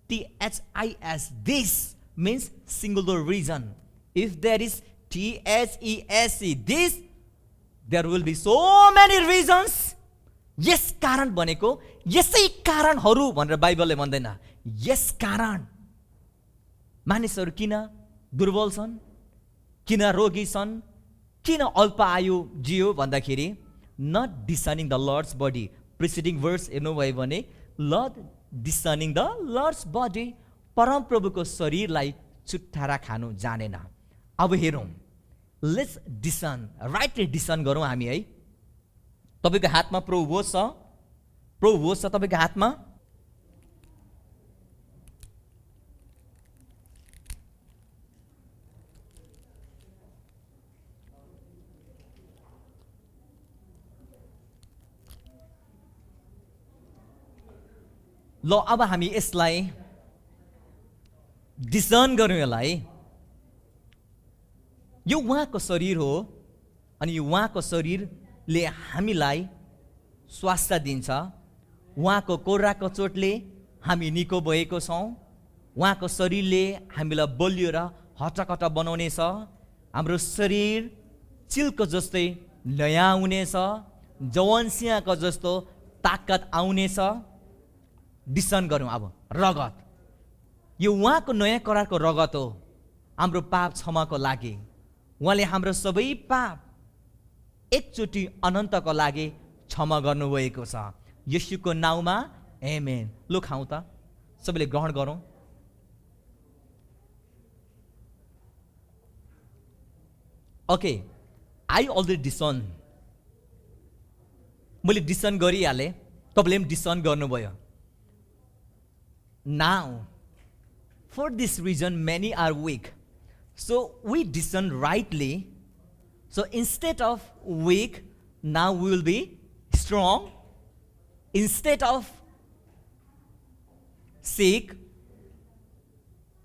THIS, this means singular reason. If there is THESE, this, there will be so many reasons. यस कारण भनेको यसै कारणहरू भनेर बाइबलले भन्दैन। यस कारण मानिसहरू किन दुर्बल छन्, किन रोगी छन्, किन अल्प आयु जियो भन्दाखेरि not discerning the Lord's body. Preceding verse हेर्नुभयो भने Lord discerning the Lord's body, परम प्रभुको शरीरलाई छुट्टाएर खानु जानेन। अब हेरौँ, लेट्स डिसर्न, राइटली डिसर्न गरौँ हामी है। तपाईँको हातमा प्रभु छ, प्रभु छ तपाईँको हातमा। ल अब हामी यसलाई डिसर्न गरौँ। यसलाई, यो उहाँको शरीर हो, अनि यो उहाँको शरीरले हामीलाई स्वास्थ्य दिन्छ। उहाँको कोर्राको चोटले हामी निको भएको छौँ। उहाँको शरीरले हामीलाई बलियो र हटकट बनाउनेछ। हाम्रो शरीर चिलको जस्तै नयाँ हुनेछ, जवान सिंहको जस्तो ताकत आउनेछ। डिसर्न गरौँ। अब रगत, यो उहाँको नयाँ करारको रगत हो हाम्रो पाप क्षमाको लागि। उहाँले हाम्रो सबै पाप एकचोटि अनन्तको लागि क्षमा गर्नुभएको छ येशूको नाउँमा। आमेन। लु खाउँ त, सबैले ग्रहण गरौँ। ओके, आई अलरेडी डिसर्न, मैले डिसर्न गरिहालेँ, तपाईँले पनि डिसर्न गर्नुभयो। Now, for this reason, many are weak. So we discern rightly. So instead of weak, now we will be strong. Instead of sick,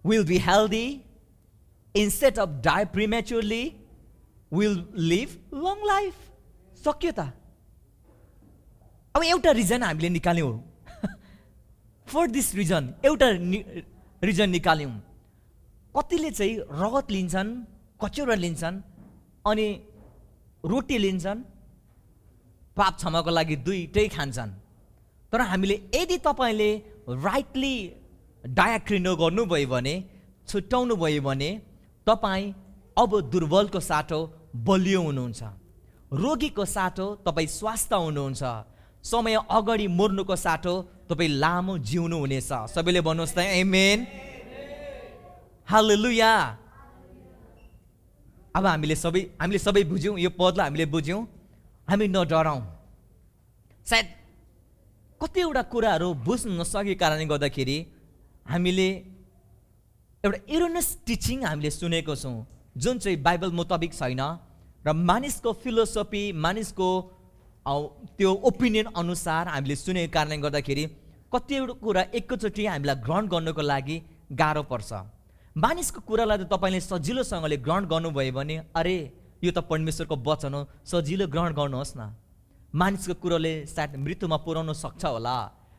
we'll be healthy. Instead of die prematurely, we'll live long life. सक्यो त? अब एउटा reason हामीले निकाल्यौँ. For this reason एउटा reason निकाल्यौँ. कतिले चाहिँ रगत लिन्छन्, कचौरा लिन्छन्, अनि रोटी लिन्छन्, पाप क्षमाको लागि दुईटै खान्छन्. तर हामीले यदि तपाईँले राइटली डायाक्रिनो गर्नुभयो भने, छुट्याउनु भयो भने, तपाईँ अब दुर्बलको साटो बलियो हुनुहुन्छ, रोगीको साटो तपाईँ स्वास्थ्य हुनुहुन्छ, समय अगाडि मर्नुको साटो तपाईँ लामो जिउनु हुनेछ. सबैले भन्नुहोस् त आमेन. हालेलुया. अब हामीले सबै बुझ्यौँ, यो पदलाई हामीले बुझ्यौँ. हामी नडराउँ. सायद कतिवटा कुराहरू बुझ्न नसकेको कारणले गर्दाखेरि हामीले एउटा एरोनस टिचिङ हामीले सुनेको छौँ, जुन चाहिँ बाइबल मुताबिक छैन र मानिसको फिलोसफी, मानिसको त्यो ओपिनियन अनुसार हामीले सुनेको कारणले गर्दाखेरि कतिवटा कुरा एकैचोटि हामीलाई ग्रहण गर्नको लागि गाह्रो पर्छ. मानिसको कुरालाई त तपाईँले सजिलोसँगले ग्रहण गर्नुभयो भने अरे यो त परमेश्वरको वचन हो, सजिलो ग्रहण गर्नुहोस् न. मानिसको कुरोले सायद मृत्युमा पुर्याउन सक्छ होला,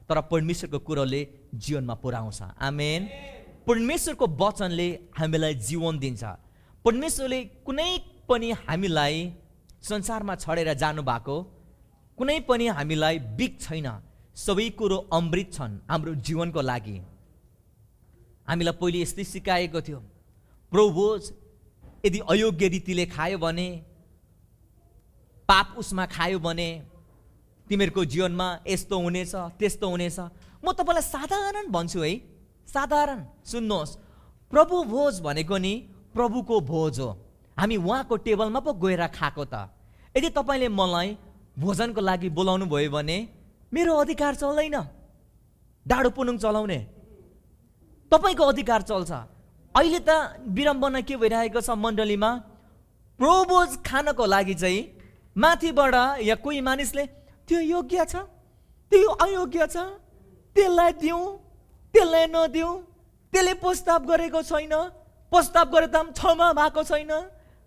तर परमेश्वरको कुरोले जीवनमा पुर्याउँछ. आमेन. परमेश्वरको वचनले हामीलाई जीवन दिन्छ. परमेश्वरले कुनै पनि हामीलाई संसारमा छडेर जानुभएको कुनै पनि हामीलाई बिग छैन. सबै कुरो अमृत छन् हाम्रो जीवनको लागि. हामीलाई पहिले यस्तै सिकाएको थियो, प्रभुज यदि अयोग्य रीतिले खायो भने, पाप उसमा खायो भने तिमीहरूको जीवनमा यस्तो हुनेछ, त्यस्तो हुनेछ. म तपाईँलाई साधारण भन्छु है, साधारण सुन्नुहोस्. प्रभु भोज भनेको नि प्रभुको भोज हो. हामी उहाँको टेबलमा पो गएर खाएको त. यदि तपाईँले मलाई भोजनको लागि बोलाउनु भयो भने मेरो अधिकार चल्दैन, डाडो पुनुङ चलाउने तपाईँको अधिकार चल्छ. अहिले त विडम्बना के भइरहेको छ मण्डलीमा, प्रभोज खानको लागि चाहिँ माथिबाट या कोही मानिसले त्यो योग्य छ, त्यो अयोग्य छ, त्यसलाई दिउँ, त्यसलाई नदिउँ, त्यसले प्रस्ताव गरेको छैन, प्रस्ताव गरे त क्षमा भएको छैन,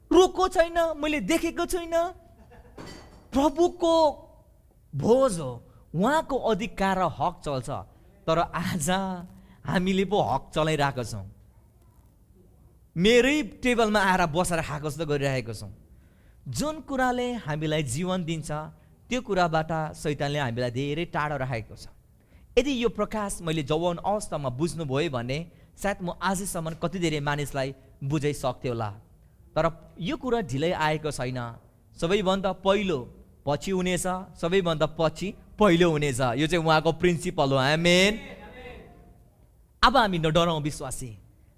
रोको छैन, मैले देखेको छुइनँ. प्रभुको भोज हो, उहाँको अधिकार र हक चल्छ. तर आज हामीले पो हक चलाइरहेको छौँ, मेरै टेबलमा आएर बसेर खाएको जस्तो गरिरहेको छौँ. जुन कुराले हामीलाई जीवन दिन्छ त्यो कुराबाट शैतानले हामीलाई धेरै टाढो राखेको छ. यदि यो प्रकाश मैले जवान अवस्थामा बुझ्नुभयो भने सायद म आजसम्म कति धेरै मानिसलाई बुझाइसक्थ्यो होला. तर यो कुरा ढिलै आएको छैन. सबैभन्दा पहिलो पछि हुनेछ, सबैभन्दा पछि पहिलो हुनेछ. यो चाहिँ उहाँको प्रिन्सिपल हो. आमेन. अब हामी नडराउँ विश्वासी.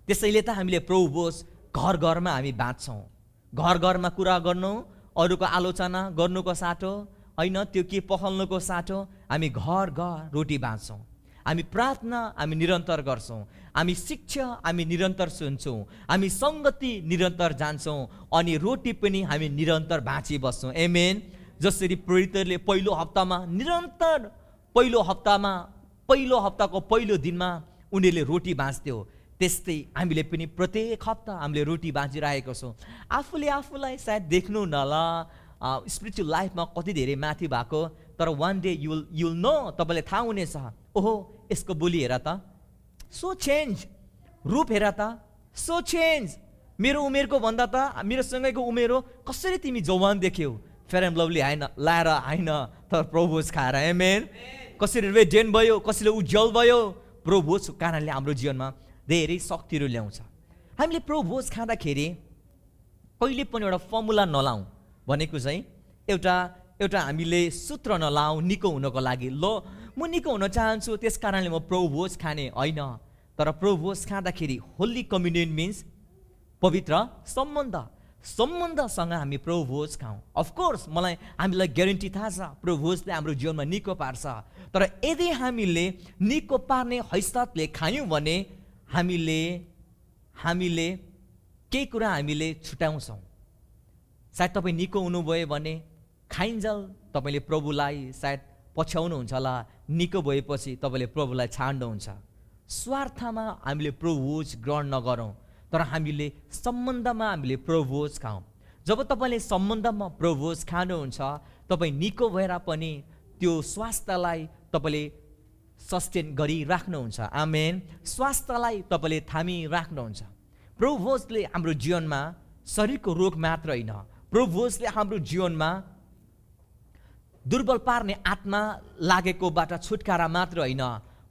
त्यसैले त हामीले प्रभु भोज घर घरमा हामी बाँच्छौँ. घर घरमा कुरा गर्नु, अरूको आलोचना गर्नुको साटो होइन, त्यो के पखाल्नुको साटो हामी घर घर रोटी बाँच्छौँ. हामी प्रार्थना हामी निरन्तर गर्छौँ, हामी शिक्षा हामी निरन्तर सुन्छौँ, हामी सङ्गति निरन्तर जान्छौँ, अनि रोटी पनि हामी निरन्तर बाँचिबस्छौँ. आमेन. जसरी प्रेरितहरूले पहिलो हप्ताको पहिलो दिनमा उनीहरूले रोटी बाँच्थ्यो, त्यस्तै हामीले पनि प्रत्येक हप्ता हामीले रोटी बाँचिरहेको छौँ. आफूलाई सायद देख्नु नला स्पिरिचुअल लाइफमा कति धेरै माथि भएको, तर वान डे युल नो, तपाईँलाई थाहा हुनेछ, ओहो यसको बोली हेर त, सो चेन्ज, रूप हेर त, सो चेन्ज. मेरो उमेरको भन्दा त मेरो सँगैको उमेर हो, कसरी तिमी जवान देख्यौ, फेयर एन्ड लभली होइन लाएर होइन, तर प्रभुज खाएर. आमेन. कसरी रेडियन्ट भयो, कसरी उज्जवल भयो, प्रभुजको कारणले हाम्रो जीवनमा धेरै शक्तिहरू ल्याउँछ. हामीले प्रभुज खाँदाखेरि कहिले पनि एउटा फर्मुला नलाउँ, भनेको चाहिँ एउटा हामीले सूत्र नलाउँ निको हुनको लागि. ल म निको हुन चाहन्छु त्यस कारणले म प्रभुज खाने होइन, तर प्रभुज खाँदाखेरि होली कम्युनियन मिन्स पवित्र सम्बन्धसँग हामी प्रभुज खाउँ. अफकोर्स हामीलाई ग्यारेन्टी थाहा छ प्रभुजले हाम्रो जीवनमा निको पार्छ, तर यदि हामीले निको पार्ने हैसियतले खायौँ भने हामीले केही कुरा हामीले छुट्याउँछौँ। सायद तपाईँ निको हुनुभयो भने खाइन्जल तपाईँले प्रभुलाई सायद पछ्याउनुहुन्छ होला, निको भएपछि तपाईँले प्रभुलाई छाड्नुहुन्छ। स्वार्थमा हामीले प्रभुभोज ग्रहण नगरौँ, तर हामीले सम्बन्धमा हामीले प्रभुभोज खाऊँ। जब तपाईँले सम्बन्धमा प्रभुभोज खानुहुन्छ, तपाईँ निको भएर पनि त्यो स्वास्थ्यलाई तपाईँले सस्टेन गरिराख्नुहुन्छ। आमेन। स्वास्थ्यलाई तपाईँले थामिराख्नुहुन्छ। प्रभुभोजले हाम्रो जीवनमा शरीरको रोग मात्र होइन, प्रभुभोजले हाम्रो जीवनमा दुर्बल पार्ने आत्मा लागेकोबाट छुटकारा मात्र होइन,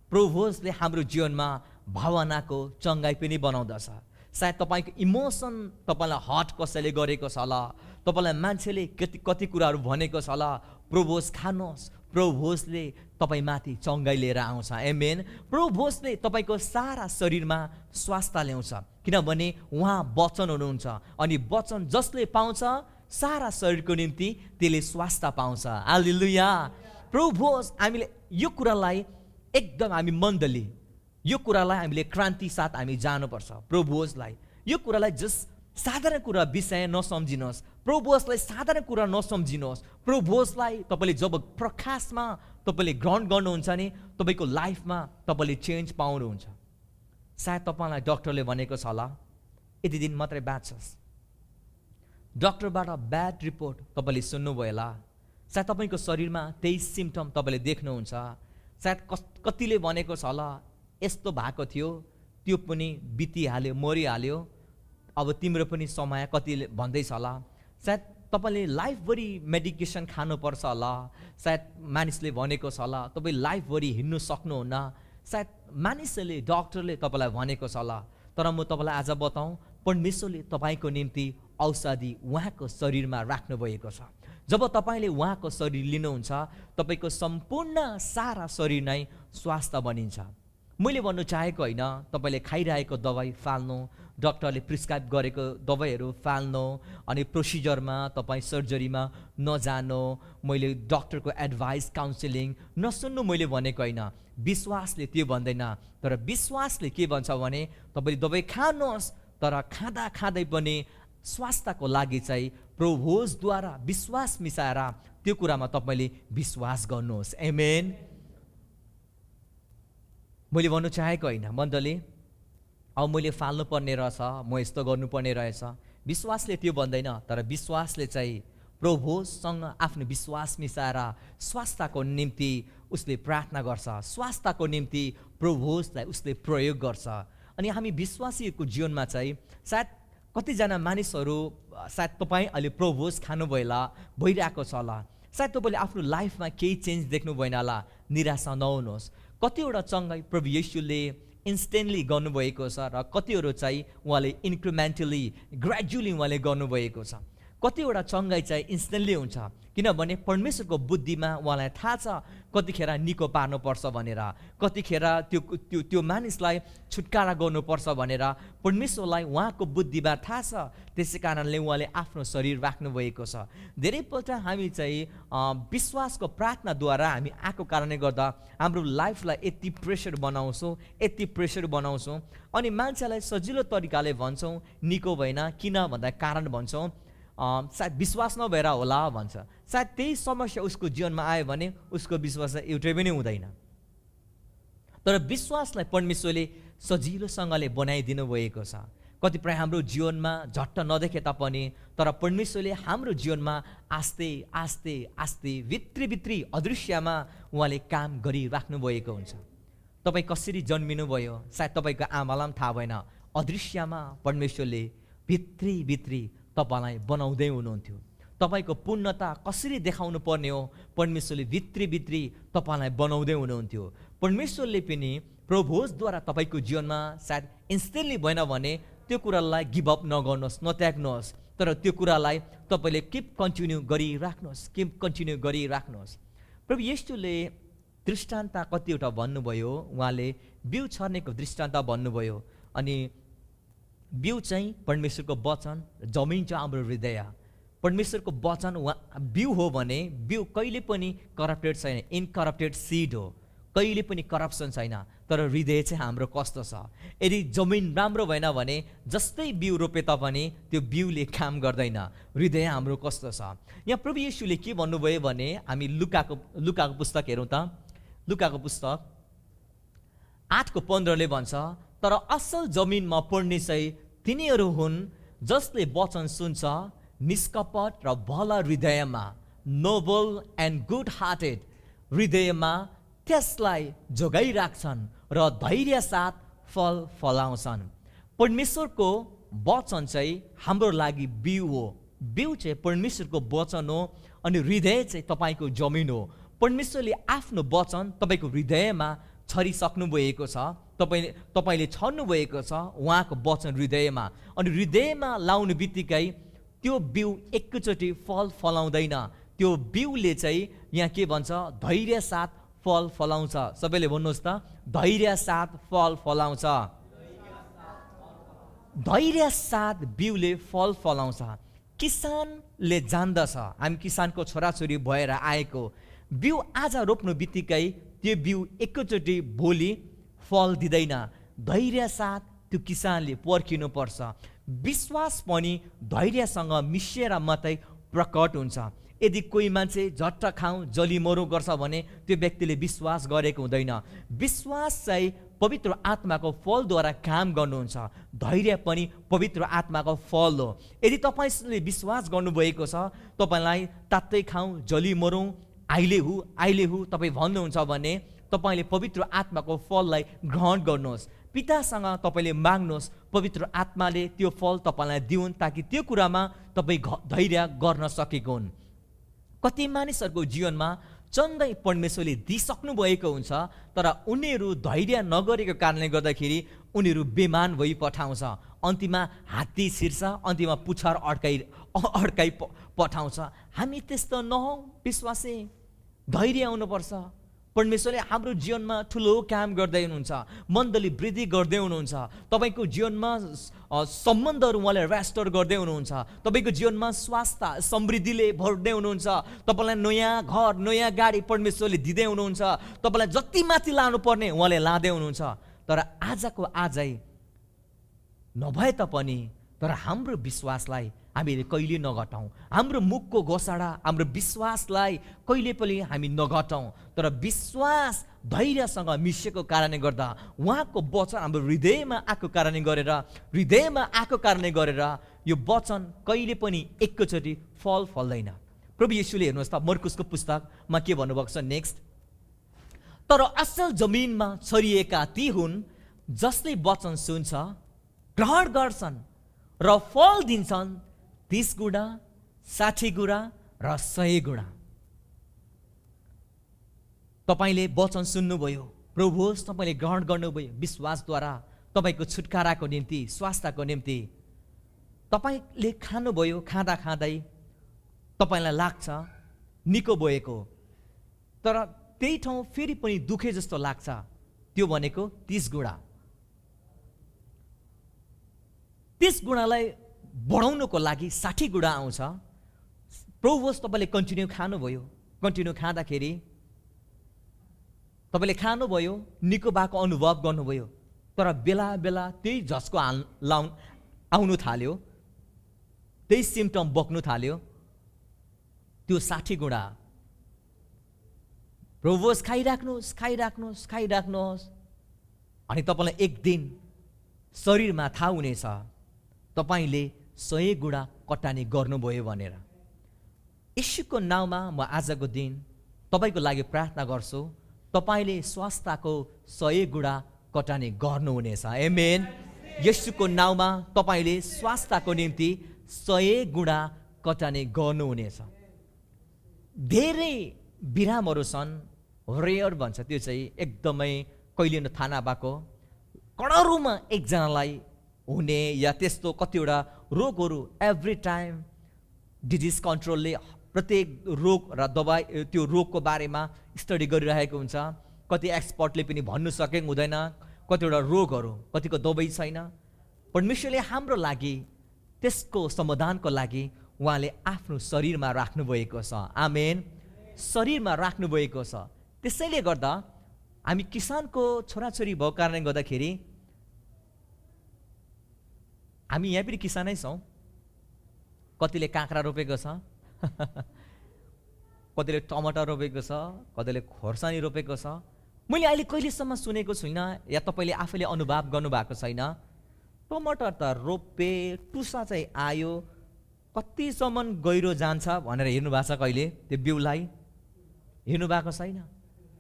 प्रभुभोजले हाम्रो जीवनमा भावनाको चङ्गाई पनि बनाउँदछ। सायद तपाईँको इमोसन तपाईँलाई हट कसैले गरेको छ होला, तपाईँलाई मान्छेले कति कुराहरू भनेको छ होला, प्रभुभोज खानुहोस्, प्रभुभोजले तपाईँमाथि चङ्गाई लिएर आउँछ। आमेन। प्रभुभोजले तपाईँको सारा शरीरमा स्वास्थ्य ल्याउँछ, किनभने उहाँ वचन हुनुहुन्छ, अनि वचन जसले पाउँछ सारा शरीरको निम्ति त्यसले स्वास्थ्य पाउँछ। हालेलुया। प्रभुभोज हामीले यो कुरालाई एकदम हामी मण्डली यो कुरालाई हामीले क्रान्ति साथ हामी जानुपर्छ। प्रभुभोजलाई यो कुरालाई साधारण कुरा विषय नसम्झिनुहोस्, प्रभुभोजलाई साधारण कुरा नसम्झिनुहोस्। प्रभुभोजलाई तपाईँले जब प्रकाशमा तपाईँले ग्रहण गर्नुहुन्छ नि, तपाईँको लाइफमा तपाईँले चेन्ज पाउनुहुन्छ। सायद तपाईँलाई डक्टरले भनेको छ होला, यति दिन मात्रै बाँच्छस्। डक्टरबाट ब्याड रिपोर्ट तपाईँले सुन्नुभयो होला। सायद तपाईँको शरीरमा त्यही सिम्टम तपाईँले देख्नुहुन्छ। सायद कतिले भनेको छ होला, यस्तो भएको थियो, त्यो पनि बितिहाल्यो, मरिहाल्यो, अब तिम्रो पनि समय, कतिले भन्दैछ होला। सायद तपाईँले लाइफभरि मेडिकेसन खानुपर्छ होला। सायद मानिसले भनेको छ होला, तपाईँ लाइफभरि हिँड्नु सक्नुहुन्न। सायद मानिसहरूले डक्टरले तपाईँलाई भनेको छ होला। तर म तपाईँलाई आज बताउँ, परमेश्वरले तपाईँको निम्ति औषधि उहाँको शरीरमा राख्नुभएको छ। जब तपाईँले उहाँको शरीर लिनुहुन्छ, तपाईँको सम्पूर्ण सारा शरीर नै स्वास्थ्य बनिन्छ। मैले भन्नु चाहेको होइन तपाईँले खाइरहेको दबाई फाल्नु, डक्टरले प्रिस्क्राइब गरेको दबाईहरू फाल्नु, अनि प्रोसिजरमा तपाईँ सर्जरीमा नजानु, मैले डक्टरको एडभाइस काउन्सिलिङ नसुन्नु मैले भनेको होइन। विश्वासले त्यो भन्दैन, तर विश्वासले के भन्छ भने तपाईँले दबाई खानुहोस्, तर खाँदा खाँदै पनि स्वास्थ्यको लागि चाहिँ प्रभुभोजद्वारा विश्वास मिसाएर त्यो कुरामा तपाईँले विश्वास गर्नुहोस्। आमेन। मैले भन्नु चाहेको होइन मण्डली, अब मैले फाल्नु पर्ने रहेछ, म यस्तो गर्नुपर्ने रहेछ, विश्वासले त्यो भन्दैन। तर विश्वासले चाहिँ प्रभुसँग आफ्नो विश्वास मिसाएर स्वास्थ्यको निम्ति उसले प्रार्थना गर्छ, स्वास्थ्यको निम्ति प्रभुलाई उसले प्रयोग गर्छ। अनि हामी विश्वासीहरूको जीवनमा चाहिँ सायद कतिजना मानिसहरू, सायद तपाईँ अहिले प्रभुज खानुभयो भइरहेको छ होला, सायद तपाईँले आफ्नो लाइफमा केही चेन्ज देख्नु भएन होला। निराशा नहुनुहोस्। कतिवटा चङ्गाई प्रभु येशूले इन्स्टेन्टली गर्नुभएको छ, र कतिहरू चाहिँ उहाँले इन्क्रिमेन्टली ग्रेजुअली उहाँले गर्नुभएको छ। कतिवटा चङ्गाई चाहिँ इन्स्टेन्टली हुन्छ, किनभने परमेश्वरको बुद्धिमा उहाँलाई थाहा छ कतिखेर निको पार्नुपर्छ भनेर, कतिखेर त्यो मानिसलाई छुटकारा गर्नुपर्छ भनेर परमेश्वरलाई उहाँको बुद्धिमा थाहा छ। त्यसै कारणले उहाँले आफ्नो शरीर राख्नुभएको छ। धेरैपल्ट हामी चाहिँ विश्वासको प्रार्थनाद्वारा हामी आएको कारणले गर्दा हाम्रो लाइफलाई यति प्रेसर बनाउँछौँ, अनि मान्छेलाई सजिलो तरिकाले भन्छौँ निको भएन, किन भन्दा कारण भन्छौँ सायद विश्वास नभएर होला भन्छ। सायद त्यही समस्या उसको जीवनमा आयो भने उसको विश्वास एउटै पनि हुँदैन। तर विश्वासलाई परमेश्वरले सजिलोसँगले बनाइदिनु भएको छ। कतिपय हाम्रो जीवनमा झट्ट नदेखे तापनि तर परमेश्वरले हाम्रो जीवनमा आस्ते आस्ते आस्ते भित्री अदृश्यमा उहाँले काम गरिराख्नु भएको हुन्छ। तपाईँ कसरी जन्मिनुभयो सायद तपाईँको आमालाई पनि थाहा भएन, अदृश्यमा परमेश्वरले भित्री तपाईँलाई बनाउँदै हुनुहुन्थ्यो। तपाईँको पूर्णता कसरी देखाउनु पर्ने हो परमेश्वरले भित्री तपाईँलाई बनाउँदै हुनुहुन्थ्यो। परमेश्वरले पनि प्रभुद्वारा तपाईँको जीवनमा सायद इन्स्टेन्टली भएन भने त्यो कुरालाई गिभअप नगर्नुहोस्, नत्याग्नुहोस्, तर त्यो कुरालाई तपाईँले कन्टिन्यू गरिराख्नुहोस्। प्रभु येशूले दृष्टान्त कतिवटा भन्नुभयो, उहाँले बिउ छर्नेको दृष्टान्त भन्नुभयो। अनि बिउ चाहिँ परमेश्वरको वचन, जमिन चाहिँ हाम्रो हृदय। परमेश्वरको वचन बिउ हो भने बिउ कहिले पनि करप्टेड छैन, इनकरप्टेड सिड हो। कहिले पनि करप्सन छैन, तर हृदय चाहिँ हाम्रो कस्तो छ। यदि जमिन राम्रो भएन भने जस्तै बिउ रोपे तापनि त्यो बिउले काम गर्दैन। हृदय हाम्रो कस्तो छ। यहाँ प्रभु येशूले के भन्नुभयो भने हामी लुकाको पुस्तक हेरौँ त। लुकाको पुस्तक 8:15ले भन्छ, तर असल जमिनमा पर्ने चाहिँ तिनीहरू हुन् जसले वचन सुन्छ, निष्कपट र भला हृदयमा, नोबल एन्ड गुड हार्टेड हृदयमा त्यसलाई जोगाइराख्छन् र धैर्य साथ फल फलाउँछन्। परमेश्वरको वचन चाहिँ हाम्रो लागि बिउ हो। बिउ चाहिँ परमेश्वरको वचन हो अनि हृदय चाहिँ तपाईँको जमिन हो। परमेश्वरले आफ्नो वचन तपाईँको हृदयमा छरिसक्नु भएको छ। तपाईँले छर्नु भएको छ उहाँको वचन हृदयमा। अनि हृदयमा लाउने बित्तिकै त्यो बिउ एकैचोटि फल फलाउँदैन। त्यो बिउले चाहिँ यहाँ के भन्छ, धैर्य साथ फल फलाउँछ। सबैले भन्नुहोस् त, धैर्य साथ फल फलाउँछ। धैर्य साथ बिउले फल फलाउँछ। किसानले जान्दछ, हामी किसानको छोराछोरी भएर आएको, बिउ आज रोप्नु बित्तिकै त्यो बिउ एकैचोटि भोलि फल दिँदैन। धैर्य साथ त्यो किसानले पर्खिनुपर्छ। विश्वास पनि धैर्यसँग मिसिएर मात्रै प्रकट हुन्छ। यदि कोही मान्छे झट्ट खाउँ जली मरौँ गर्छ भने त्यो व्यक्तिले विश्वास गरेको हुँदैन। विश्वास चाहिँ पवित्र आत्माको फलद्वारा काम गर्नुहुन्छ। धैर्य पनि पवित्र आत्माको फल हो। यदि तपाईँले विश्वास गर्नुभएको छ तपाईँलाई तात्तै खाउँ जली मरौँ अहिले हु तपाईँ भन्नुहुन्छ भने तपाईँले पवित्र आत्माको फललाई ग्रहण गर्नुहोस्। पितासँग तपाईँले माग्नुहोस्, पवित्र आत्माले त्यो फल तपाईँलाई दिउन् ताकि त्यो कुरामा तपाईँ धैर्य गर्न सकेको हुन्। कति मानिसहरूको जीवनमा चन्दै परमेश्वरले दिइसक्नु भएको हुन्छ, तर उनीहरू धैर्य नगरेको कारणले गर्दाखेरि उनीहरू बेमान भई पठाउँछ। अन्तिममा हात्ती छिर्छ, अन्तिममा पुच्छर अड्काइ पठाउँछ। हामी त्यस्तो नहौँ। विश्वासी धैर्य आउनुपर्छ। परमेश्वरले हाम्रो जीवनमा ठुलो काम गर्दै हुनुहुन्छ। मण्डली वृद्धि गर्दै हुनुहुन्छ। तपाईँको जीवनमा सम्बन्धहरू उहाँले रेस्टोर गर्दै हुनुहुन्छ। तपाईँको जीवनमा स्वास्थ्य समृद्धिले भर्दै हुनुहुन्छ। तपाईँलाई नयाँ घर नयाँ गाडी परमेश्वरले दिँदै हुनुहुन्छ। तपाईँलाई जति माथि लानुपर्ने उहाँले लाँदै हुनुहुन्छ। तर आजको आजै नभए तापनि तर हाम्रो विश्वासलाई हामीले कहिले नघटाउँ। हाम्रो मुखको घोषणा हाम्रो विश्वासलाई कहिले पनि हामी नघटाउँ। तर विश्वास धैर्यसँग मिसिएको कारणले गर्दा उहाँको वचन हाम्रो हृदयमा आएको कारणले गरेर यो वचन कहिले पनि एकैचोटि फल फल्दैन। प्रभु येशूले हेर्नुहोस् त, मर्कुसको पुस्तकमा के भन्नुभएको छ नेक्स्ट, तर असल जमिनमा छरिएका ती हुन् जसले वचन सुन्छ, ग्रहण गर्छन् र फल दिन्छन् 30 गुणा 60 गुणा र 100 गुणा। तपाईँले वचन सुन्नुभयो, प्रभु होस् तपाईँले ग्रहण गर्नुभयो विश्वासद्वारा तपाईँको छुटकाराको निम्ति, स्वास्थ्यको निम्ति। तपाईँले खानुभयो, खाँदा खाँदै तपाईँलाई लाग्छ निको भएको, तर त्यही ठाउँ फेरि पनि दुखे जस्तो लाग्छ। त्यो भनेको 30 गुणा। 30 गुणालाई बढाउनको लागि 60 गुणा आउँछ। प्रभु होस् तपाईँले कन्टिन्यू खानुभयो, कन्टिन्यू खाँदाखेरि तपाईँले खानुभयो, निको भएको अनुभव गर्नुभयो, तर बेला बेला त्यही झस्को आउनु थाल्यो, त्यही सिम्टम बोक्नु थाल्यो। त्यो 60 गुणा। प्रभु होस् खाइराख्नुहोस् अनि तपाईँलाई एक दिन शरीरमा थाहा हुनेछ तपाईँले 100 गुणा कटानी गर्नुभयो भनेर। येशूको नाउँमा म आजको दिन तपाईँको लागि प्रार्थना गर्छु, तपाईँले स्वास्थ्यको 100 गुणा कटानी गर्नुहुनेछ। आमेन। येशूको नाउँमा तपाईँले स्वास्थ्यको निम्ति 100 गुणा कटानी गर्नुहुनेछ। धेरै बिरामहरू छन्, रेयर भन्छ, त्यो चाहिँ एकदमै कहिले थाहा नभएको, करोडौँमा एकजनालाई हुने या त्यस्तो कतिवटा रोगहरू एभ्री टाइम डिजिज कन्ट्रोलले प्रत्येक रोग र दबाई त्यो रोगको बारेमा स्टडी गरिरहेको हुन्छ। कति एक्सपर्टले पनि भन्नु सकेको हुँदैन कतिवटा रोगहरू, कतिको दबाई छैन। परमेश्वरले हाम्रो लागि त्यसको समाधानको लागि उहाँले आफ्नो शरीरमा राख्नुभएको छ। आमेन। शरीरमा राख्नुभएको छ। त्यसैले गर्दा हामी किसानको छोराछोरी भएको कारणले गर्दाखेरि हामी यहाँ पनि किसानै छौँ। कतिले काँक्रा रोपेको छ, कतिले टमाटर रोपेको छ, कतिले खोर्सानी रोपेको छ। मैले अहिले कहिलेसम्म सुनेको छुइनँ या तपाईँले आफैले अनुभव गर्नुभएको छैन, टमाटर त रोपे टुसा चाहिँ आयो कतिसम्म गहिरो जान्छ भनेर हेर्नु भएको छ कहिले? त्यो बिउलाई हेर्नु भएको छैन।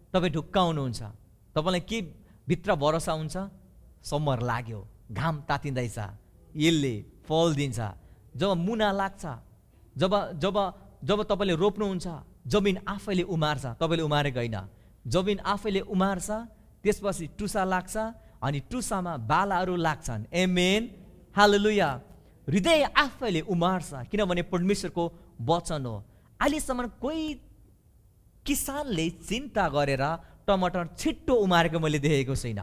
तपाईँ ढुक्क हुनुहुन्छ, तपाईँलाई के भित्र भरोसा हुन्छ? समर लाग्यो, घाम तातिँदैछ, यसले फल दिन्छ। जब मुना लाग्छ, जब जब जब तपाईँले रोप्नुहुन्छ, जमिन आफैले उमार्छ, तपाईँले उमारेको होइन, जमिन आफैले उमार्छ। त्यसपछि टुसा लाग्छ अनि टुसामा बालाहरू लाग्छन्। आमेन, हालेलुया। हृदय आफैले उमार्छ, किनभने परमेश्वरको वचन हो। अहिलेसम्म कोही किसानले चिन्ता गरेर टमाटर छिट्टो उमारेको मैले देखेको छैन।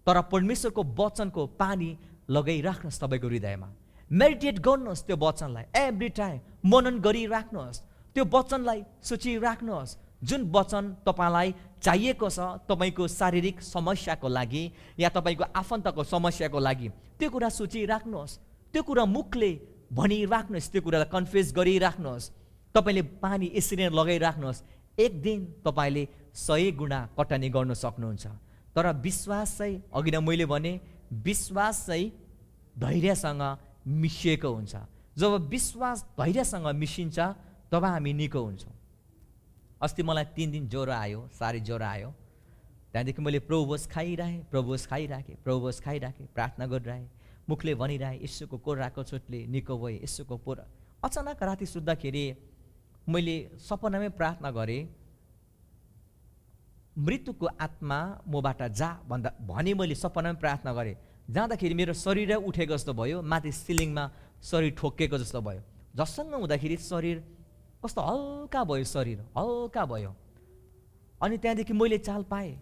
तर परमेश्वरको वचनको पानी लगाइराख्नुहोस् तपाईँको हृदयमा। मेडिटेट गर्नुहोस् त्यो वचनलाई, एभ्री टाइम मनन गरिराख्नुहोस्, त्यो वचनलाई सोचिराख्नुहोस्। जुन वचन तपाईँलाई चाहिएको छ तपाईँको शारीरिक समस्याको लागि या तपाईँको आफन्तको समस्याको लागि, त्यो कुरा सोचिराख्नुहोस्, त्यो कुरा मुखले भनिराख्नुहोस्, त्यो कुरालाई कन्फेस गरिराख्नुहोस्। तपाईँले पानी यसरी नै लगाइराख्नुहोस्, एक दिन तपाईँले 100 गुणा कटानी गर्न सक्नुहुन्छ। तर विश्वास चाहिँ अघि नै मैले भने, विश्वास चाहिँ धैर्यसँग मिसिएको हुन्छ। जब विश्वास धैर्यसँग मिसिन्छ तब हामी निको हुन्छौँ। अस्ति मलाई 3 दिन ज्वरो आयो, साह्रै ज्वरो आयो। त्यहाँदेखि मैले प्रभुवश खाइराखेँ, प्रार्थना गरिरहेँ, मुखले भनिरहेँ, यीशुको कोराको चोटले निको भए, यीशुको पोरा। अचानक राति सुत्दाखेरि मैले सपनामै प्रार्थना गरेँ, मृत्युको आत्मा मबाट जा भनी मैले सपनामै प्रार्थना गरेँ। जाँदाखेरि मेरो शरीरै उठेको जस्तो भयो, माथि सिलिङमा शरीर ठोक्केको जस्तो भयो। झस्सङ्ग हुँदाखेरि शरीर कस्तो हल्का भयो, शरीर हल्का भयो। अनि त्यहाँदेखि मैले चाल पाएँ,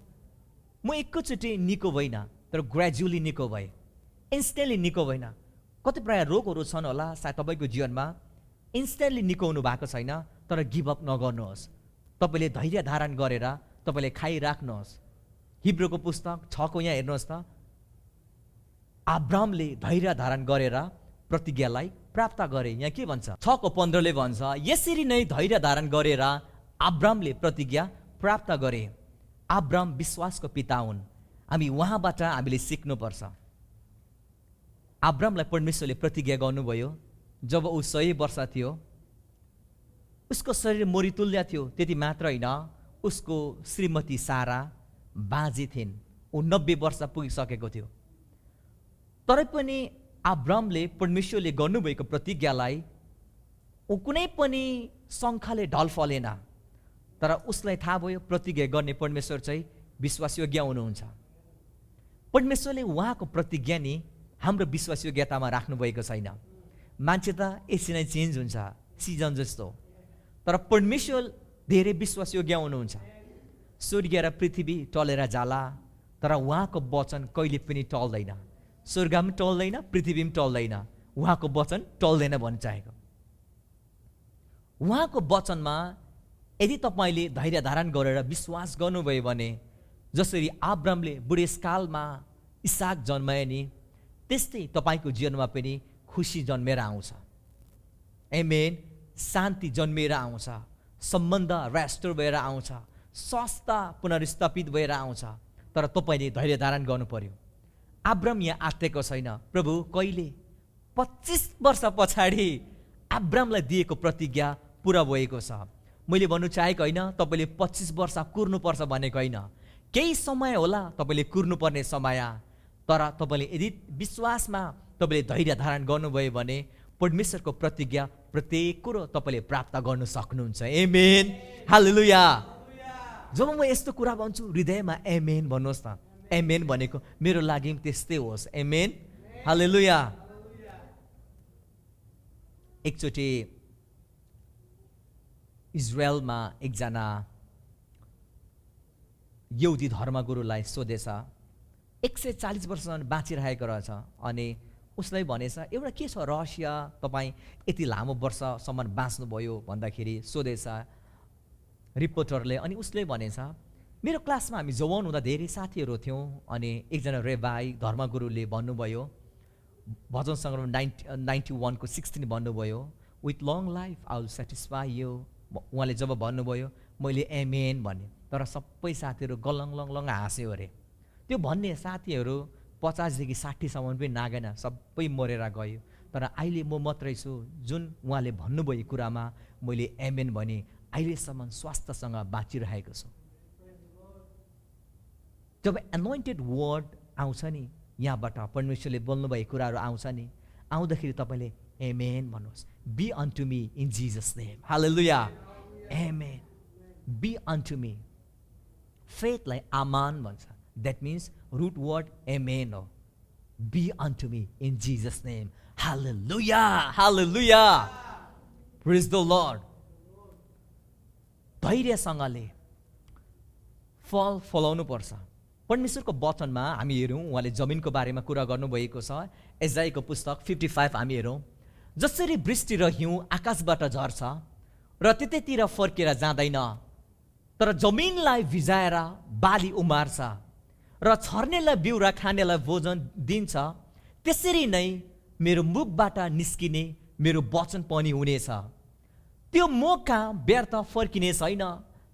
म एकैचोटि निको भइनँ, तर ग्रेजुअली निको भएँ, इन्स्टेन्टली निको भइनँ। कतिपय रोगहरू छन् होला सायद तपाईँको जीवनमा, इन्स्टेन्टली निको हुनु भएको छैन, तर गिभअप नगर्नुहोस्। तपाईँले धैर्य धारण गरेर तपाईँले खाइराख्नुहोस्। हिब्रूको पुस्तक 6 को यहाँ हेर्नुहोस् त, अब्राहमले धैर्य धारण गरेर प्रतिज्ञालाई प्राप्त गरे। यहाँ के भन्छ? 6 को 15 भन्छ, यसरी नै धैर्य धारण गरेर अब्राहमले प्रतिज्ञा प्राप्त गरे। अब्राहम विश्वासको पिता हुन्। हामी उहाँबाट हामीले सिक्नुपर्छ। अब्राहमलाई परमेश्वरले प्रतिज्ञा गर्नुभयो, जब ऊ 100 वर्ष थियो, उसको शरीर मरितुल्य थियो। त्यति मात्र होइन, उसको श्रीमती सारा बाँझी थिइन्, ऊ 90 वर्ष पुगिसकेको थियो। तर पनि अब्राहमले परमेश्वरले गर्नुभएको प्रतिज्ञालाई ऊ कुनै पनि शङ्खाले ढल फलेन। तर उसलाई थाहा भयो प्रतिज्ञा गर्ने परमेश्वर चाहिँ विश्वासयोग्य हुनुहुन्छ। परमेश्वरले उहाँको प्रतिज्ञा नि हाम्रो विश्वासयोग्यतामा राख्नुभएको छैन। मान्छे त यसरी नै चेन्ज हुन्छ, सिजन जस्तो। तर परमेश्वर धेरै विश्वासयोग्य हुनुहुन्छ। स्वर्ग र पृथ्वी टलेर जाला, तर उहाँको वचन कहिले पनि टल्दैन। स्वर्ग पनि टल्दैन, पृथ्वी पनि टल्दैन, उहाँको वचन टल्दैन भन्न चाहेको। उहाँको वचनमा यदि तपाईँले धैर्य धारण गरेर विश्वास गर्नुभयो भने, जसरी अब्राहमले बुढेसकालमा इसाक जन्माए नि, त्यस्तै तपाईँको जीवनमा पनि खुसी जन्मेर आउँछ। आमेन। शान्ति जन्मेर आउँछ, सम्बन्ध रेस्टोर भएर आउँछ, स्वास्थ्य पुनर्स्थापित भएर आउँछ। तर तपाईँले धैर्य धारण गर्नु पर्यो। अब्राहम यहाँ आत्तेको छैन। प्रभु कहिले? 25 वर्ष पछाडि अब्राहमलाई दिएको प्रतिज्ञा पुरा भएको छ। मैले भन्नु चाहेको होइन तपाईँले 25 वर्ष कुर्नुपर्छ भनेको होइन। केही समय होला तपाईँले कुर्नुपर्ने समय, तर तपाईँले यदि विश्वासमा तपाईँले धैर्य धारण गर्नुभयो भने परमेश्वरको प्रतिज्ञा प्रत्येक कुरो तपाईँले प्राप्त गर्न सक्नुहुन्छ। आमेन, हालेलुया। जब म यस्तो कुरा भन्छु हृदयमा आमेन भन्नुहोस् न। आमेन भनेको मेरो लागि पनि त्यस्तै होस्। आमेन, हालेलुया। एकचोटि इजरायलमा एकजना यहुदी धर्मगुरुलाई सोधेछ, 140 वर्षसम्म बाँचिरहेको रहेछ। अनि उसलाई भनेछ, एउटा के छ रहस्य, तपाईँ यति लामो वर्षसम्म बाँच्नुभयो भन्दाखेरि सोधेछ रिपोर्टरले। अनि उसले भनेछ, मेरो क्लासमा हामी जवान हुँदा धेरै साथीहरू थियौँ अनि एकजना रेबाई धर्मगुरुले भन्नुभयो भजन सङ्ग्रह 91को 16 भन्नुभयो with long life I will satisfy you. उहाँले जब भन्नुभयो मैले एमेन भने, तर सबै साथीहरू गलङ लङ लङ हाँस्यो अरे। त्यो भन्ने साथीहरू 50देखि 60सम्म पनि नागेन, सबै मरेर गयो। तर अहिले म मात्रै छु जुन उहाँले भन्नुभयो कुरामा मैले एमेन भने अहिलेसम्म स्वास्थ्यसँग बाँचिरहेको छु। जब एनोइन्टेड वर्ड आउँछ नि, यहाँबाट परमेश्वरले बोल्नुभएको कुराहरू आउँछ नि, आउँदाखेरि तपाईँले एमेन भन्नुहोस्। Be unto me in Jesus name, hallelujah, amen, be unto me. फेथलाई आमान भन्छ, that means root word amen हो। Be unto me in Jesus name, hallelujah, hallelujah, praise the Lord. धैर्यसँगले फल फलाउनु पर्छ। परमेश्वरको वचनमा हामी हेरौँ, उहाँले जमिनको बारेमा कुरा गर्नुभएको छ। एजाईको पुस्तक 55 हामी हेरौँ, जसरी वृष्टि र हिउँ आकाशबाट झर्छ र त्यतैतिर फर्केर जाँदैन, तर जमिनलाई भिजाएर बाली उमार्छ र छर्नेलाई बिउ र खानेलाई भोजन दिन्छ, त्यसरी नै मेरो मुखबाट निस्किने मेरो वचन पनि हुनेछ। त्यो मौका व्यर्थ फर्किने छैन,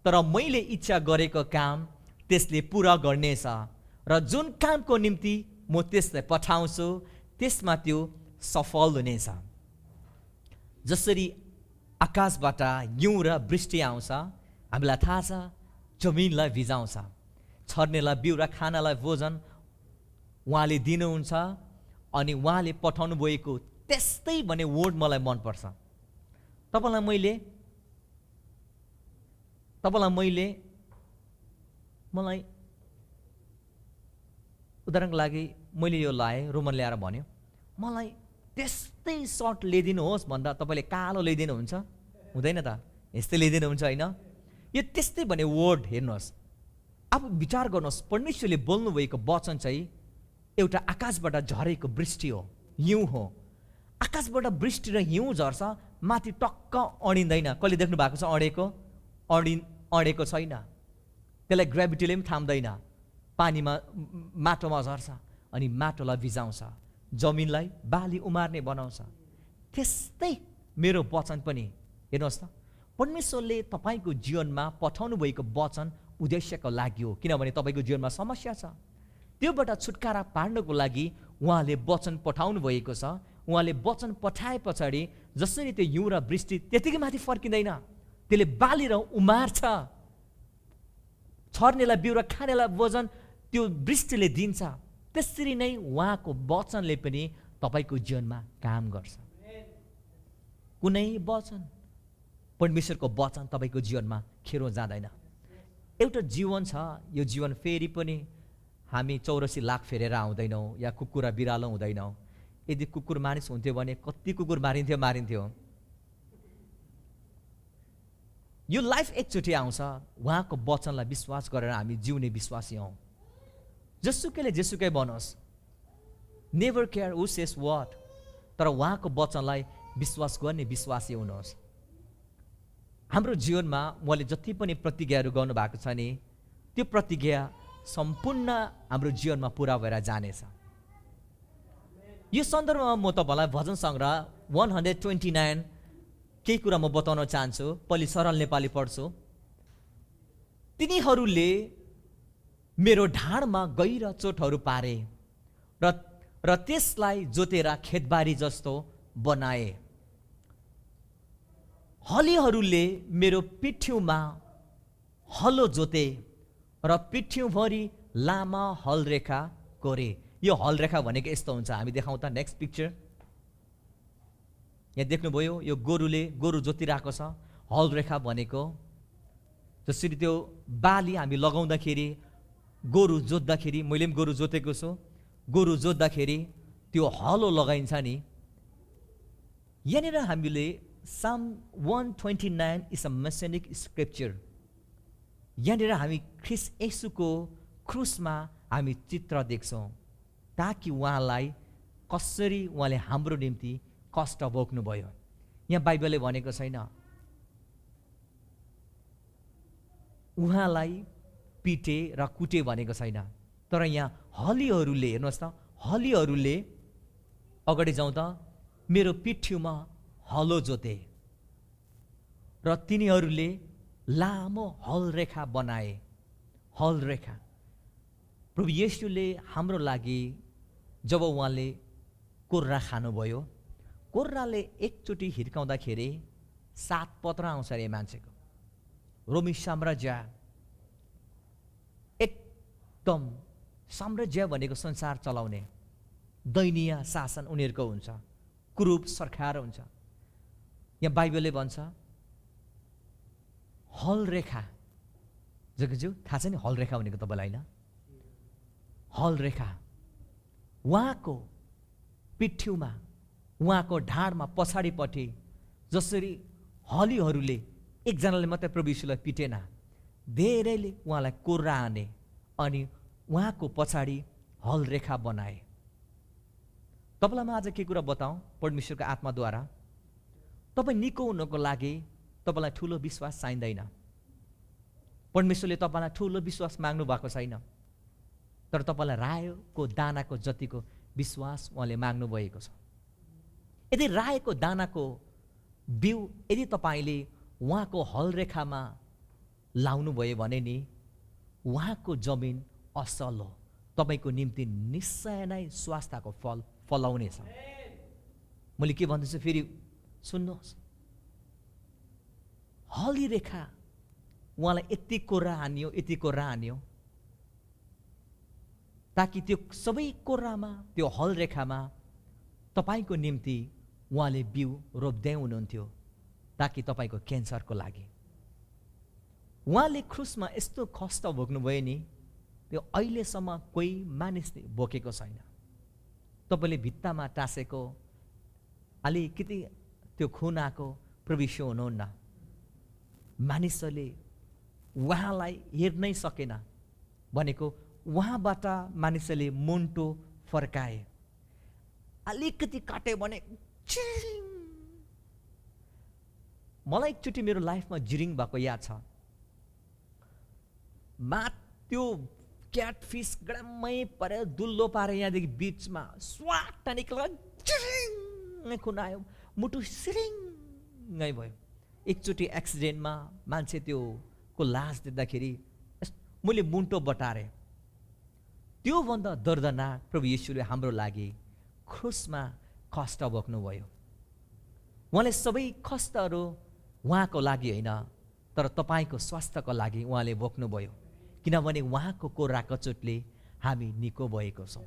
तर मैले इच्छा गरेको काम त्यसले पुरा गर्नेछ र जुन कामको निम्ति म त्यसलाई पठाउँछु त्यसमा त्यो सफल हुनेछ। जसरी आकाशबाट हिउँ र वृष्टि आउँछ, हामीलाई थाहा छ जमिनलाई भिजाउँछ, छर्नेलाई बिउ र खानालाई भोजन उहाँले दिनुहुन्छ, अनि उहाँले पठाउनु भएको त्यस्तै भन्ने वर्ड मलाई मनपर्छ। तपाईँलाई मलाई उदाहरणको लागि मैले यो लाएँ, रोमन ल्याएर भन्यो मलाई त्यस्तै सर्ट ल्याइदिनुहोस् भन्दा तपाईँले कालो ल्याइदिनुहुन्छ हुँदैन त? यस्तै ल्याइदिनुहुन्छ होइन? यो त्यस्तै भन्ने वर्ड हेर्नुहोस्। अब विचार गर्नुहोस्, परमेश्वरले बोल्नुभएको वचन चाहिँ एउटा आकाशबाट झरेको वृष्टि हो, हिउँ हो। आकाशबाट वृष्टि र हिउँ झर्छ, माथि टक्क अडिँदैन। कहिले देख्नु भएको छ अडेको? अडेको छैन, त्यसलाई ग्रेभिटीले पनि थाम्दैन। पानीमा माटोमा झर्छ अनि माटोलाई भिजाउँछ, जमिनलाई बाली उमार्ने बनाउँछ। त्यस्तै मेरो वचन पनि हेर्नुहोस् त, परमेश्वरले तपाईँको जीवनमा पठाउनु भएको वचन उद्देश्यको लागि हो, किनभने तपाईँको जीवनमा समस्या छ, त्योबाट छुटकारा पार्नको लागि उहाँले वचन पठाउनु भएको छ। उहाँले वचन पठाए पछाडि जसरी त्यो हिउँ र वृष्टि त्यतिकै माथि फर्किँदैन, त्यसले बाली र उमार्छ, छर्नेलाई बिउ र खानेलाई भोजन त्यो वृष्टिले दिन्छ, त्यसरी नै उहाँको वचनले पनि तपाईँको जीवनमा काम गर्छ। कुनै वचन, परमेश्वरको वचन तपाईँको जीवनमा खेरो जाँदैन। एउटा जीवन छ, यो जीवन फेरि पनि हामी 84 लाख फेरेर आउँदैनौँ, या कुकुर बिरालो हुँदैनौँ। यदि कुकुर मानिस हुन्थ्यो भने कति कुकुर मारिन्थ्यो। यो लाइफ एकचोटि आउँछ, उहाँको वचनलाई विश्वास गरेर हामी जिउने विश्वासी हौँ। जेसुकै बनोस्, never care who says what, तर उहाँको वचनलाई विश्वास गर्ने विश्वासी हुनुहोस्। हाम्रो जीवनमा उहाँले जति पनि प्रतिज्ञाहरू गर्नुभएको छ नि, त्यो प्रतिज्ञा सम्पूर्ण हाम्रो जीवनमा पुरा भएर जानेछ। यो सन्दर्भमा म तपाईँलाई भजन सङ्ग्रह 129 केही कुरा म बताउन चाहन्छु। पहिले सरल नेपाली पढ्छु। तिनीहरूले मेरो ढाडमा गहिरा चोटहरू पारे र त्यसलाई जोतेर खेतबारी जस्तो बनाए। हलीहरूले मेरो पिठ्यूमा हलो जोते र पिठ्यूभरि लामा हलरेखा कोरे। यो हलरेखा भनेको यस्तो हुन्छ, हामी देखाउँ त नेक्स्ट पिक्चर। यहाँ देख्नुभयो, यो गोरु जोतिरहेको छ। हलरेखा भनेको जसरी त्यो बाली हामी लगाउँदाखेरि, गोरु जोत्दाखेरि, मैले पनि गोरु जोतेको छु, गोरु जोत्दाखेरि त्यो हलो लगाइन्छ नि। यहाँनिर हामीले Psalm 129 इज अ मेसेनिक स्क्रिप्चर। यहाँनिर हामी ख्रिस्ट येशूको क्रुसमा हामी चित्र देख्छौँ, ताकि उहाँलाई कसरी उहाँले हाम्रो निम्ति कष्ट भोग्नुभयो। यहाँ बाइबलले भनेको छैन उहाँलाई पिटे र कुटे भनेको छैन। तर यहाँ हलीहरूले, हेर्नुहोस् त, हलीहरूले अगाडि जाउँ त मेरो पिठ्युमा हलो जोते र तिनीहरूले लामो हलरेखा बनाए। हलरेखा प्रभु येशूले हाम्रो लागि जब उहाँले कोर्रा खानुभयो, कोर्राले एकचोटि हिर्काउँदाखेरि 7 पत्र आउँछ अरे मान्छेको। रोमी साम्राज्य एकदम, साम्राज्य भनेको संसार चलाउने दैनीय शासन उनीहरूको हुन्छ, क्रूप सरकार हुन्छ। यहाँ बाइबलले भन्छ हलरेखा, जग्गजू थाहा छ नि हलरेखा भनेको तपाईँलाई? होइन, हलरेखा उहाँको पिठ्युमा, उहाँको ढाडमा पछाडिपट्टि जसरी हलीहरूले एकजनाले मात्रै प्रभु येशूलाई पिटेन, धेरैले उहाँलाई कोर्रा हाने अनि उहाँको पछाडि हलरेखा बनाए। तपाईँलाई म आज के कुरा बताऊँ परमेश्वरको आत्माद्वारा? तपाईँ निको हुनको लागि तपाईँलाई ठुलो विश्वास चाहिँदैन। परमेश्वरले तपाईँलाई ठुलो विश्वास माग्नु भएको छैन, तर तपाईँलाई रायोको दानाको जतिको विश्वास उहाँले माग्नु भएको छ। यदि रायोको दानाको बिउ यदि तपाईँले उहाँको हलरेखामा लाउनुभयो भने नि उहाँको जमिन असल हो, तपाईँको निम्ति निश्चय नै स्वास्थ्यको फल फलाउनेछ। मैले के भन्दैछु फेरि सुन्नुहोस्, हली रेखा उहाँलाई यति कोर्रा हान्यो, यति कोर्रा हान्यो ताकि त्यो सबै कोर्रामा, त्यो हलरेखामा तपाईँको निम्ति उहाँले बिउ रोप्दै हुनुहुन्थ्यो, ताकि तपाईँको क्यान्सरको लागि। उहाँले क्रुसमा यस्तो कष्ट भोग्नुभयो नि, त्यो अहिलेसम्म कोही मानिसले भोगेको छैन। तपाईँले भित्तामा टाँसेको अलिकति त्यो खुन आएको प्रभु येशू हुनुहुन्न। मानिसहरूले उहाँलाई हेर्नै सकेन, भनेको उहाँबाट मानिसहरूले मुन्टो फर्काए। अलिकति काट्यो भने मलाई एकचोटि मेरो लाइफमा जिरिङ भएको याद छ। त्यो क्याटफिस गडम्मै परेर दुल्लो पारे यहाँदेखि बिचमा स्वाट निक्लेर चिरिङ खुन आयो, मुटु सिरिङै भयो। एकचोटि एक्सिडेन्टमा मान्छे त्यो को लास देख्दाखेरि मैले मुन्टो बटारेँ। त्योभन्दा दर्दनाक प्रभु येशूले हाम्रो लागि क्रुसमा कष्ट भोग्नुभयो। उहाँले सबै कष्टहरू उहाँको लागि होइन, तर तपाईँको स्वास्थ्यको लागि उहाँले भोग्नुभयो, किनभने उहाँको कोर्रा कचोटले हामी निको भएको छौँ।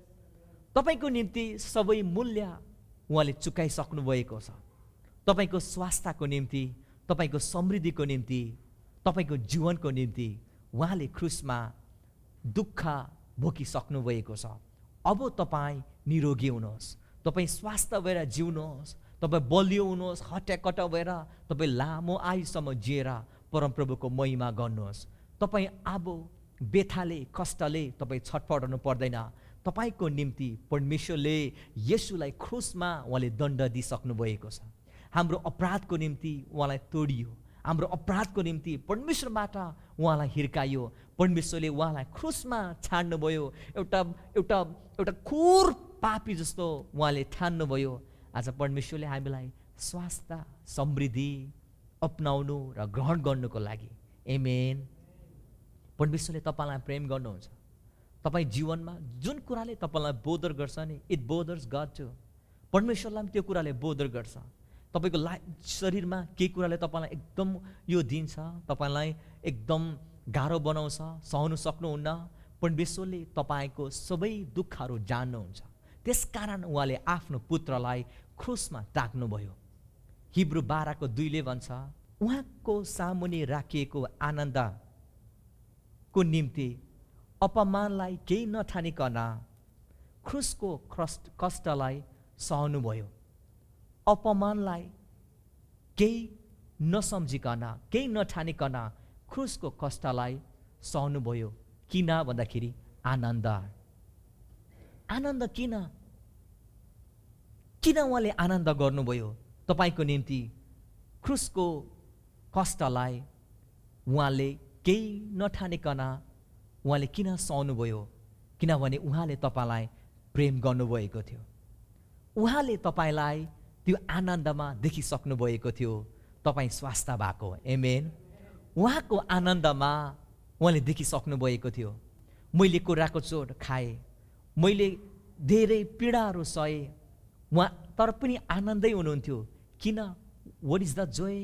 तपाईँको निम्ति सबै मूल्य उहाँले चुकाइसक्नु भएको छ। तपाईँको स्वास्थ्यको निम्ति, तपाईँको समृद्धिको निम्ति, तपाईँको जीवनको निम्ति उहाँले क्रुसमा दुःख भोगिसक्नु भएको छ। अब तपाईँ निरोगी हुनुहोस्, तपाईँ स्वास्थ्य भएर जिउनुहोस्, तपाईँ बलियो हुनुहोस्, हट्याकट्टा भएर तपाईँ लामो आयुसम्म जिएर परमप्रभुको महिमा गर्नुहोस्। तपाईँ अब बेथाले, कष्टले तपाईँ छटपटाउनु पर्दैन। तपाईँको निम्ति परमेश्वरले येशूलाई क्रुसमा उहाँले दण्ड दिइसक्नु भएको छ। हाम्रो अपराधको निम्ति उहाँलाई तोडियो, हाम्रो अपराधको निम्ति परमेश्वरबाट उहाँलाई हिर्कायो। परमेश्वरले उहाँलाई क्रुसमा छाड्नुभयो, एउटा एउटा एउटा खोर पापी जस्तो उहाँले ठान्नुभयो। आज परमेश्वरले हामीलाई स्वास्थ्य, समृद्धि अपनाउनु र ग्रहण गर्नुको लागि, आमेन। परमेश्वरले तपाईँलाई प्रेम गर्नुहुन्छ। तपाईँ जीवनमा जुन कुराले तपाईँलाई बोदर गर्छ नि, इट बोदर्स गड टु। परमेश्वरलाई पनि त्यो कुराले बोदर गर्छ। तपाईँको शरीरमा केही कुराले तपाईँलाई एकदम यो दिन्छ, तपाईँलाई एकदम गाह्रो बनाउँछ, सहनु सक्नुहुन्न। परमेश्वरले तपाईँको सबै दुःखहरू जान्नुहुन्छ, त्यसकारण उहाँले आफ्नो पुत्रलाई क्रुसमा टाक्नुभयो। हिब्रू 12:2 भन्छ, उहाँको सामुने राखिएको आनन्दको निम्ति अपमानलाई केही नठानिकन क्रुसको कष्टलाई सहनुभयो। अपमानलाई केही नसम्झिकन, केही नठानिकन क्रुसको कष्टलाई सहनुभयो। किन भन्दाखेरि आनन्द। आनन्द किन? किन उहाँले आनन्द गर्नुभयो? तपाईँको निम्ति क्रुसको कष्टलाई उहाँले केही नठानिकन उहाँले किन सहनुभयो? किनभने उहाँले तपाईँलाई प्रेम गर्नुभएको थियो। उहाँले तपाईँलाई त्यो आनन्दमा देखिसक्नु भएको थियो तपाईँ स्वास्थ्य भएको। आमेन। उहाँको आनन्दमा उहाँले देखिसक्नु भएको थियो। मैले कुराको चोट खाएँ, मैले धेरै पीडाहरू सहे, उहाँ तर पनि आनन्दै हुनुहुन्थ्यो। किन? What is the Joy?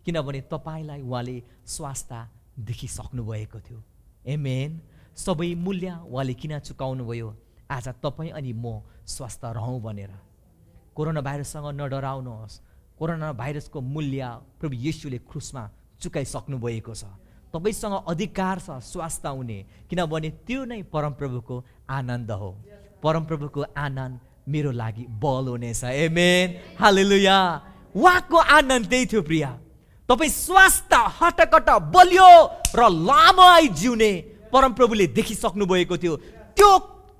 किनभने तपाईँलाई उहाँले स्वास्थ्य देखिसक्नु भएको थियो। आमेन। सबै मूल्य उहाँले किन चुकाउनु भयो? आज तपाईँ अनि म स्वस्थ रहौँ भनेर। कोरोना भाइरससँग नडराउनुहोस्। कोरोना भाइरसको मूल्य प्रभु येशूले क्रुसमा चुकाइसक्नु भएको छ। तपाईसँग अधिकार छ स्वास्थ्य हुने, किनभने त्यो नै परमप्रभुको आनन्द हो। परमप्रभुको आनन्द मेरो लागि बल हुनेछ। आमेन। हालेलुया। उहाँको आनन्द त्यही थियो प्रिय। तपाईँ स्वास्थ्य हटकट बलियो र लामो आयु जिउने परमप्रभुले देखिसक्नु भएको थियो। त्यो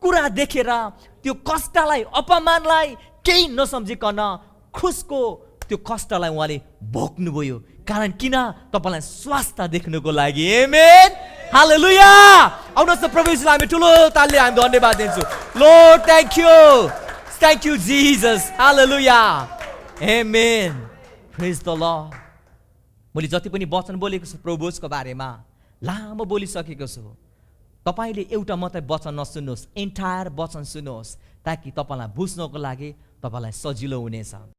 कुरा देखेर त्यो कष्टलाई, अपमानलाई केही नसम्झिकन क्रुसको त्यो कष्टलाई उहाँले भोग्नुभयो। कारण किन? तपाईँलाई स्वास्थ्य देख्नुको लागि। आमेन। हालेलुया। आउनुहोस् न प्रभु येशूलाई हामी ठुलो तालले हामी धन्यवाद दिन्छौँ। Lord thank you, thank you Jesus. Hallelujah. Amen. Praise the lord. मैले जति पनि वचन बोलेको छु प्रभुको बारेमा लामो बोलिसकेको छु। तपाईँले एउटा मात्रै वचन नसुन्नुहोस्, एन्टायर वचन सुन्नुहोस्, ताकि तपाईँलाई बुझ्नको लागि तपाईँलाई सजिलो हुनेछ।